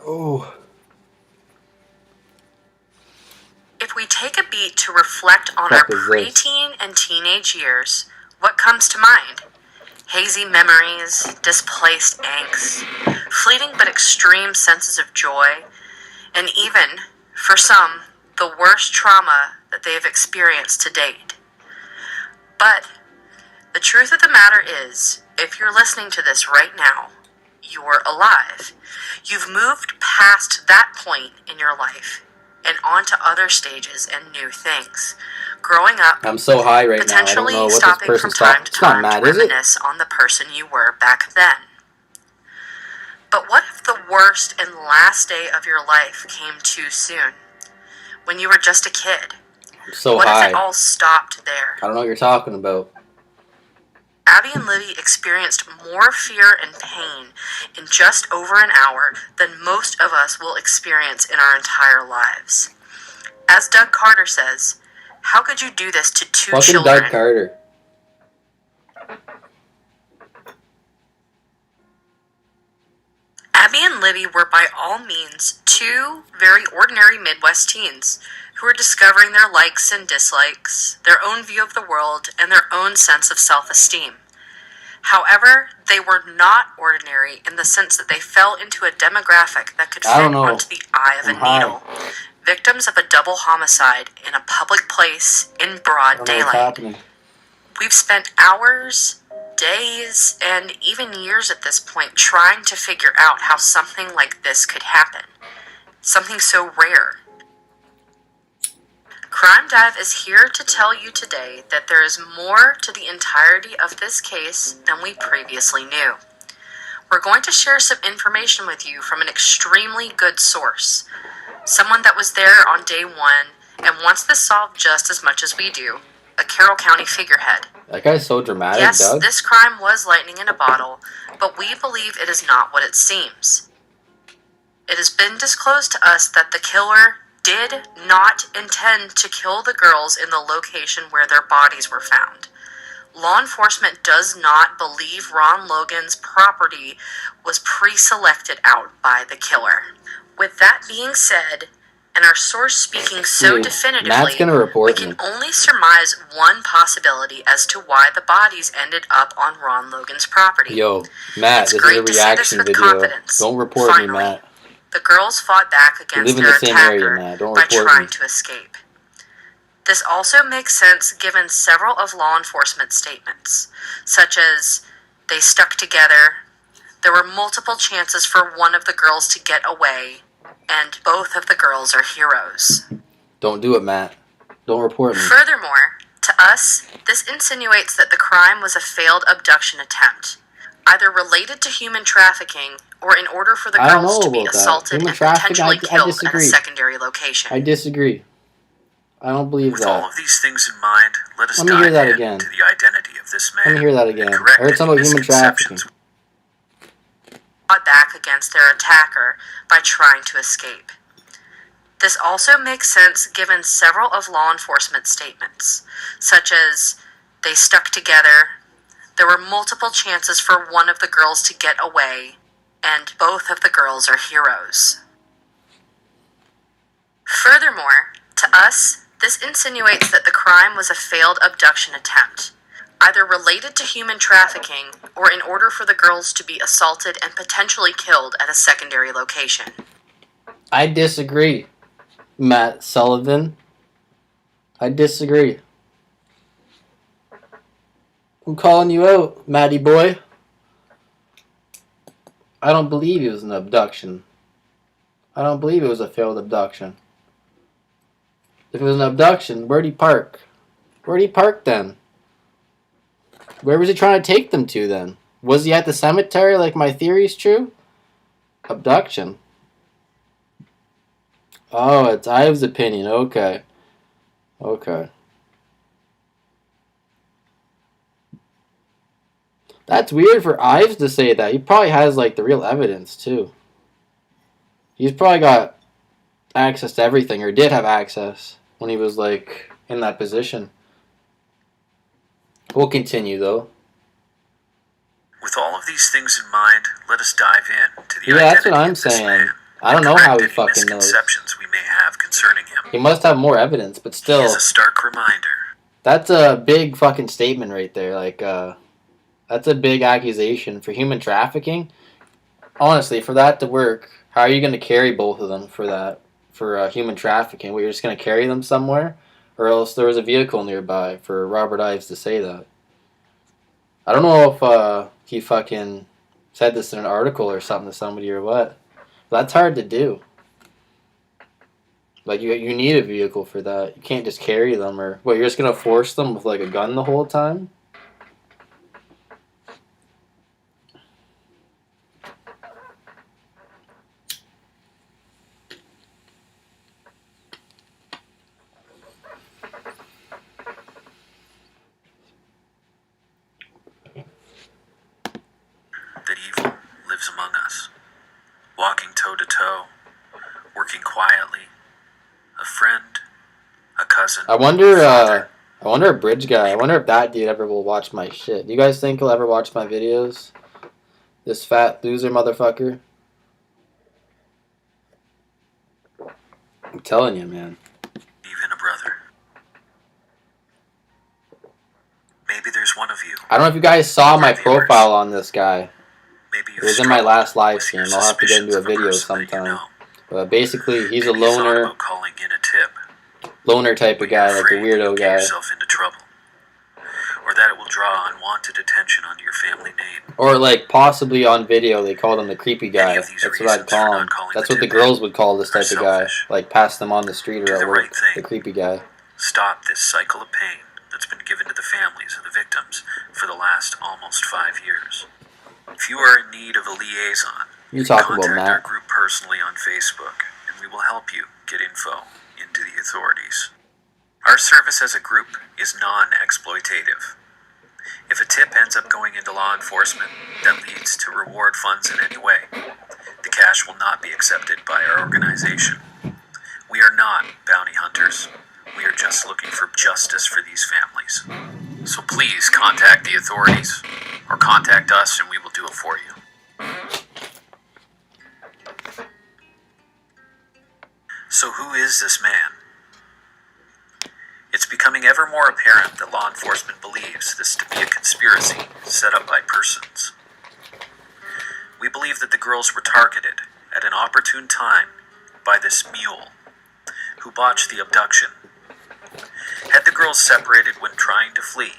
Oh. If we take a beat to reflect on our preteen and teenage years, what comes to mind? Hazy memories, displaced angst, fleeting but extreme senses of joy, and even, for some, the worst trauma that they have experienced to date. But the truth of the matter is, if you're listening to this right now, you're alive. You've moved past that point in your life and onto other stages and new things. Growing up, I'm so high right now. I don't potentially know what stopping this from person's time to time mad, to reminisce on the person you were back then. But what if the worst and last day of your life came too soon? When you were just a kid? I'm so what high. If it all stopped there? I don't know what you're talking about. Abby and Livy experienced more fear and pain in just over an hour than most of us will experience in our entire lives. As Doug Carter says, how could you do this to two Fucking children? Doug Carter. Abby and Livy were by all means two very ordinary Midwest teens who were discovering their likes and dislikes, their own view of the world, and their own sense of self-esteem. However, they were not ordinary in the sense that they fell into a demographic that could fit onto the eye of a needle. Victims of a double homicide in a public place in broad daylight. We've spent hours, days, and even years at this point trying to figure out how something like this could happen. Something so rare. Crime Dive is here to tell you today that there is more to the entirety of this case than we previously knew. We're going to share some information with you from an extremely good source. Someone that was there on day one and wants this solved just as much as we do. A Carroll County figurehead. That guy's so dramatic, yes, Doug. This crime was lightning in a bottle, but we believe it is not what it seems. It has been disclosed to us that the killer did not intend to kill the girls in the location where their bodies were found. Law enforcement does not believe Ron Logan's property was pre-selected out by the killer. With that being said, and our source speaking so definitively, we can only surmise one possibility as to why the bodies ended up on Ron Logan's property. Yo, Matt, this is a reaction video. Don't report me, Matt. The girls fought back against their attacker by trying to escape. This also makes sense given several of law enforcement statements, such as they stuck together, there were multiple chances for one of the girls to get away, and both of the girls are heroes. Don't do it, Matt. Don't report me. Furthermore, to us, this insinuates that the crime was a failed abduction attempt, either related to human trafficking or in order for the girls to be assaulted and potentially killed at a secondary location. I disagree. I don't believe that. With all of these things in mind, let us dive into the identity of this man. Let me hear that again. I heard something about human trafficking. Fought back against their attacker by trying to escape. This also makes sense given several of law enforcement's statements, such as they stuck together, there were multiple chances for one of the girls to get away, and both of the girls are heroes. Furthermore, to us, this insinuates that the crime was a failed abduction attempt, either related to human trafficking or in order for the girls to be assaulted and potentially killed at a secondary location. I disagree, Matt Sullivan. I disagree. I'm calling you out, Matty boy. I don't believe it was an abduction. I don't believe it was a failed abduction. If it was an abduction, where'd he park? Where'd he park then? Where was he trying to take them to then? Was he at the cemetery like my theory's true? Abduction. Oh, it's Ives' opinion. Okay. Okay. That's weird for Ives to say that. He probably has like the real evidence too. He's probably got access to everything, or did have access when he was like in that position. We'll continue though. With all of these things in mind, let us dive in to the identity that's what I'm saying. I don't know how he fucking knows. Misconceptions we may have concerning him. He must have more evidence, but still. He is a stark reminder. That's a big fucking statement right there. Like, that's a big accusation for human trafficking. Honestly, for that to work, how are you going to carry both of them for that? For human trafficking? Well, you're just going to carry them somewhere? Or else there was a vehicle nearby for Robert Ives to say that. I don't know if he fucking said this in an article or something to somebody or what. But that's hard to do. Like, you need a vehicle for that. You can't just carry them. Or what, you're just going to force them with like a gun the whole time? That evil lives among us, walking toe-to-toe, working quietly, a friend, a cousin. I wonder a bridge guy. I wonder if that dude ever will watch my shit. Do you guys think he'll ever watch my videos? This fat loser motherfucker. I'm telling you, man. Even a brother. Maybe there's one of you. I don't know if you guys saw my profile on this guy. It was in my last live stream. I'll have to get into a video sometime. But basically, he's a loner type of guy, like a weirdo guy. Or that it will draw unwanted attention onto your family name. Or like possibly on video they called him the creepy guy. That's what I'd call him. That's what the girls would call this type of guy. Like pass them on the street or at work. The creepy guy. Stop this cycle of pain that's been given to the families of the victims for the last almost 5 years. If you are in need of a liaison, you talk about contact Matt. our group personally on Facebook, and we will help you get info into the authorities. Our service as a group is non-exploitative. If a tip ends up going into law enforcement that leads to reward funds in any way, the cash will not be accepted by our organization. We are not bounty hunters. We are just looking for justice for these families. So please contact the authorities, or contact us and we will do it for you. So who is this man? It's becoming ever more apparent that law enforcement believes this to be a conspiracy set up by persons. We believe that the girls were targeted at an opportune time by this mule who botched the abduction. Had the girls separated when trying to flee,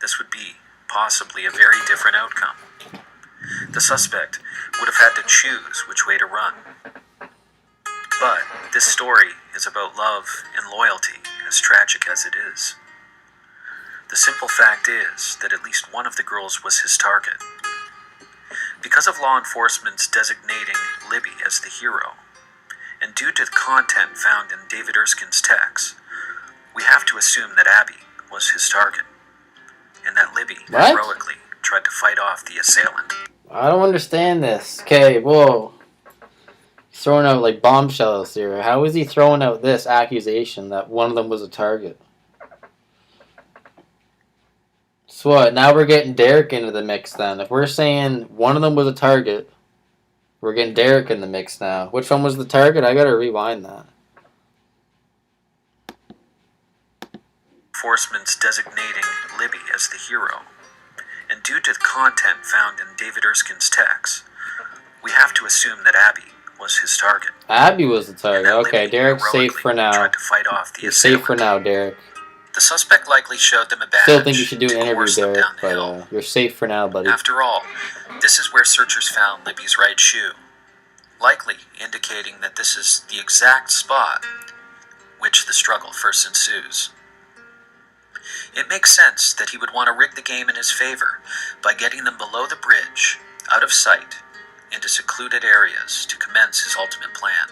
this would be possibly a very different outcome. The suspect would have had to choose which way to run. But this story is about love and loyalty as tragic as it is. The simple fact is that at least one of the girls was his target. Because of law enforcement's designating Libby as the hero, and due to the content found in David Erskine's text, we have to assume that Abby was his target, and that Libby heroically tried to fight off the assailant. I don't understand this. Okay, whoa. He's throwing out like bombshells here. How is he throwing out this accusation that one of them was a target? So what? Now we're getting Derek into the mix then. If we're saying one of them was a target, we're getting Derek in the mix now. Which one was the target? I gotta rewind that. Enforcement's designating Libby as the hero, and due to the content found in David Erskine's text, we have to assume that Abby was his target. Abby was the target. Okay, Derek's safe for now. Tried to fight off the You're safe for now, Derek. The suspect likely showed them a badge. Still think you should do an interview, Derek, but you're safe for now, buddy. After all, this is where searchers found Libby's right shoe, likely indicating that this is the exact spot which the struggle first ensues. It makes sense that he would want to rig the game in his favor by getting them below the bridge, out of sight, into secluded areas to commence his ultimate plan.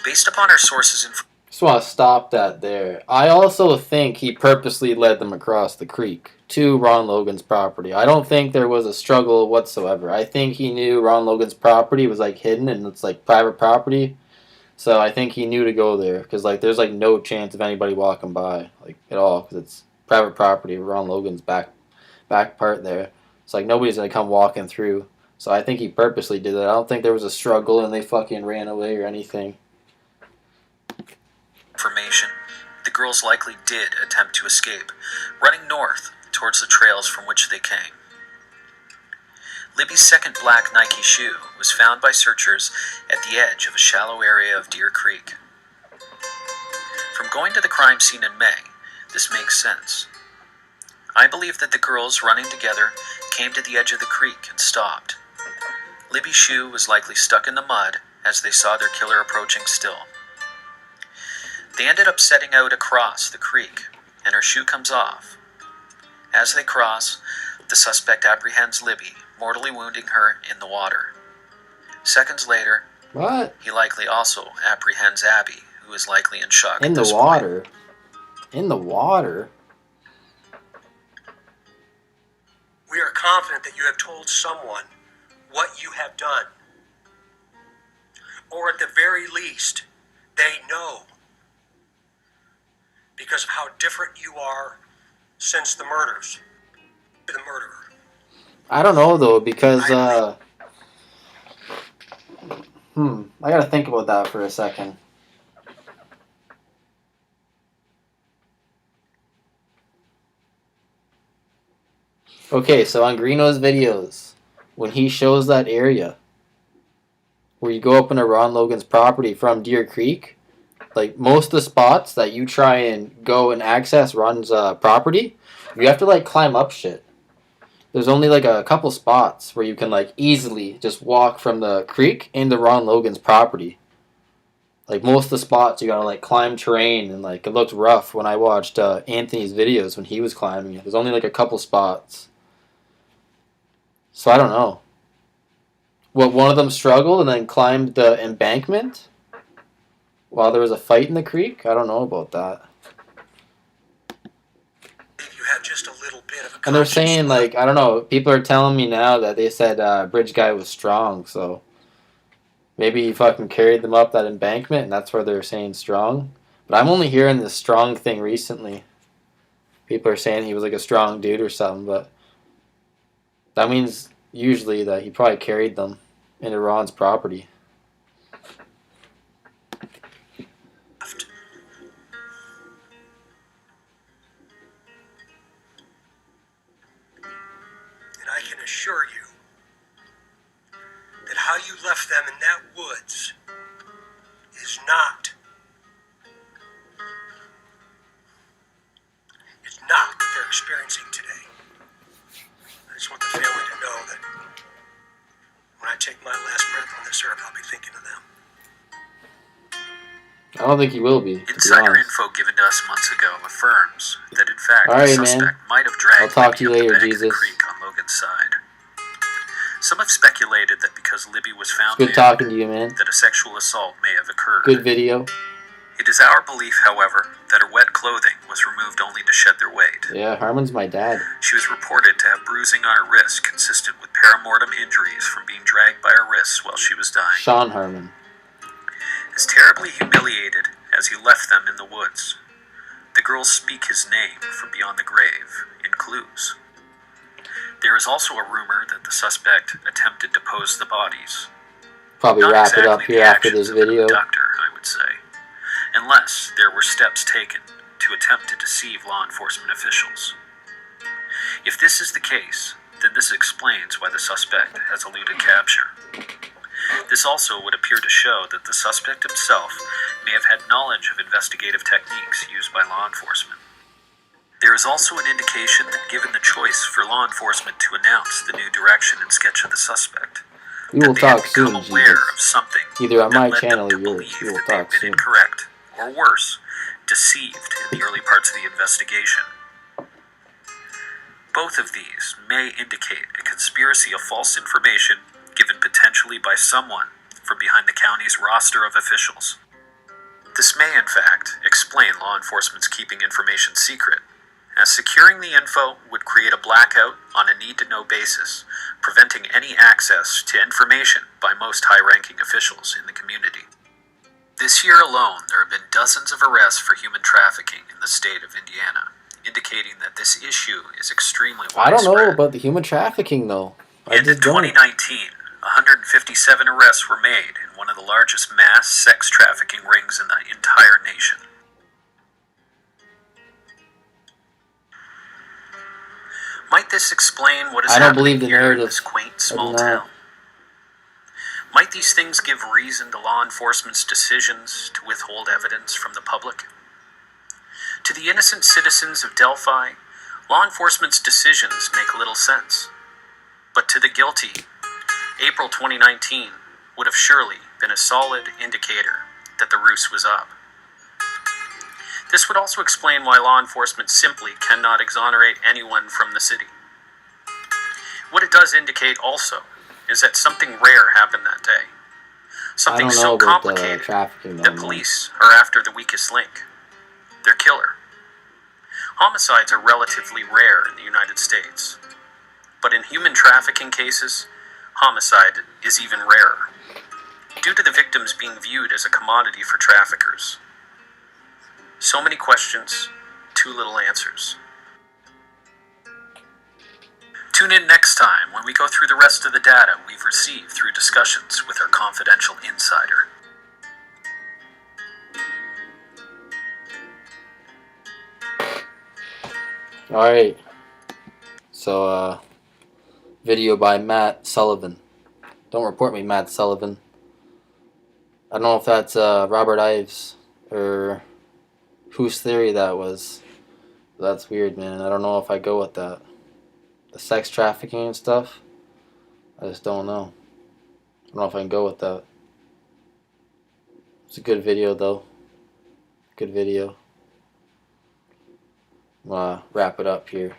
Based upon our sources' Just want to stop that there. I also think he purposely led them across the creek to Ron Logan's property. I don't think there was a struggle whatsoever. I think he knew Ron Logan's property was like hidden and it's like private property. So I think he knew to go there because like there's like no chance of anybody walking by like at all because it's private property. Ron Logan's back part there. It's like nobody's gonna come walking through. So I think he purposely did that. I don't think there was a struggle and they fucking ran away or anything. Information, the girls likely did attempt to escape, running north towards the trails from which they came. Libby's second black Nike shoe was found by searchers at the edge of a shallow area of Deer Creek. From going to the crime scene in May, this makes sense. I believe that the girls running together came to the edge of the creek and stopped. Libby's shoe was likely stuck in the mud as they saw their killer approaching still. They ended up setting out across the creek, and her shoe comes off. As they cross, the suspect apprehends Libby, mortally wounding her in the water. Seconds later, he likely also apprehends Abby, who is likely in shock in the water. In the water? We are confident that you have told someone what you have done. Or at the very least, they know. Because of how different you are since the murders. The murderer. I don't know though, because I gotta think about that for a second. Okay, so on Greeno's videos, when he shows that area where you go up into Ron Logan's property from Deer Creek, like most of the spots that you try and go and access Ron's property, you have to like climb up shit. There's only like a couple spots where you can like easily just walk from the creek into Ron Logan's property. Like most of the spots you gotta like climb terrain and like it looked rough when I watched Anthony's videos when he was climbing it. There's only like a couple spots. So I don't know. What, one of them struggled and then climbed the embankment while there was a fight in the creek? I don't know about that. You have just a little bit of a and they're saying like, I don't know, people are telling me now that they said Bridge Guy was strong, so maybe he fucking carried them up that embankment and that's where they're saying strong. But I'm only hearing this strong thing recently. People are saying he was like a strong dude or something, but that means usually that he probably carried them into Ron's property. And I can assure you that how you left them in that woods is not what they're experiencing today. I just want the family to know that when I take my last breath on this earth, I'll be thinking of them. I don't think he will be, to be Insider honest. info given to us months ago affirms that in fact All right, the man. suspect might have dragged I'll talk to you Libby up later, the bank of the Jesus. creek on Logan's side. Some have speculated that because Libby was found Good nude, talking to you, man. that a sexual assault may have occurred. Good video. It is our belief, however, that her wet clothing was removed only to shed their weight. Yeah, Harmon's my dad. She was reported to have bruising on her wrists consistent with paramortem injuries from being dragged by her wrists while she was dying. Shawn Harmon. As terribly humiliated as he left them in the woods, the girls speak his name from beyond the grave in clues. There is also a rumor that the suspect attempted to pose the bodies. Probably Not wrap it up exactly here the after actions this of an video. abductor, I would say, unless there were steps taken to attempt to deceive law enforcement officials. If this is the case, then this explains why the suspect has eluded capture. This also would appear to show that the suspect himself may have had knowledge of investigative techniques used by law enforcement. There is also an indication that given the choice for law enforcement to announce the new direction and sketch of the suspect, We will that they had talk soon, become aware Jesus. of something Either on that my led channel them or to yours. believe We will that they've talk been soon. incorrect, or worse, deceived in the early parts of the investigation. Both of these may indicate a conspiracy of false information given potentially by someone from behind the county's roster of officials. This may, in fact, explain law enforcement's keeping information secret, as securing the info would create a blackout on a need-to-know basis, preventing any access to information by most high-ranking officials in the community. This year alone, there have been dozens of arrests for human trafficking in the state of Indiana, indicating that this issue is extremely widespread. I don't know about the human trafficking, though. I And in just don't. 2019, 157 arrests were made in one of the largest mass sex trafficking rings in the entire nation. Might this explain what is I don't happening believe the here in narrative. this quaint I do small not. town? Might these things give reason to law enforcement's decisions to withhold evidence from the public? To the innocent citizens of Delphi, law enforcement's decisions make little sense. But to the guilty, April 2019 would have surely been a solid indicator that the ruse was up. This would also explain why law enforcement simply cannot exonerate anyone from the city. What it does indicate also is that something rare happened that day. I Something don't know so about the complicated trafficking, though, that man. police are after the weakest link, their killer. Homicides are relatively rare in the United States, but in human trafficking cases, homicide is even rarer, due to the victims being viewed as a commodity for traffickers. So many questions, too little answers. Tune in next time when we go through the rest of the data we've received through discussions with our confidential insider. Alright. So, video by Matt Sullivan. Don't report me, Matt Sullivan. I don't know if that's Robert Ives or whose theory that was. That's weird, man. I don't know if I go with that. The sex trafficking and stuff, I just don't know. I don't know if I can go with that. It's a good video, though. Good video. Wrap it up here.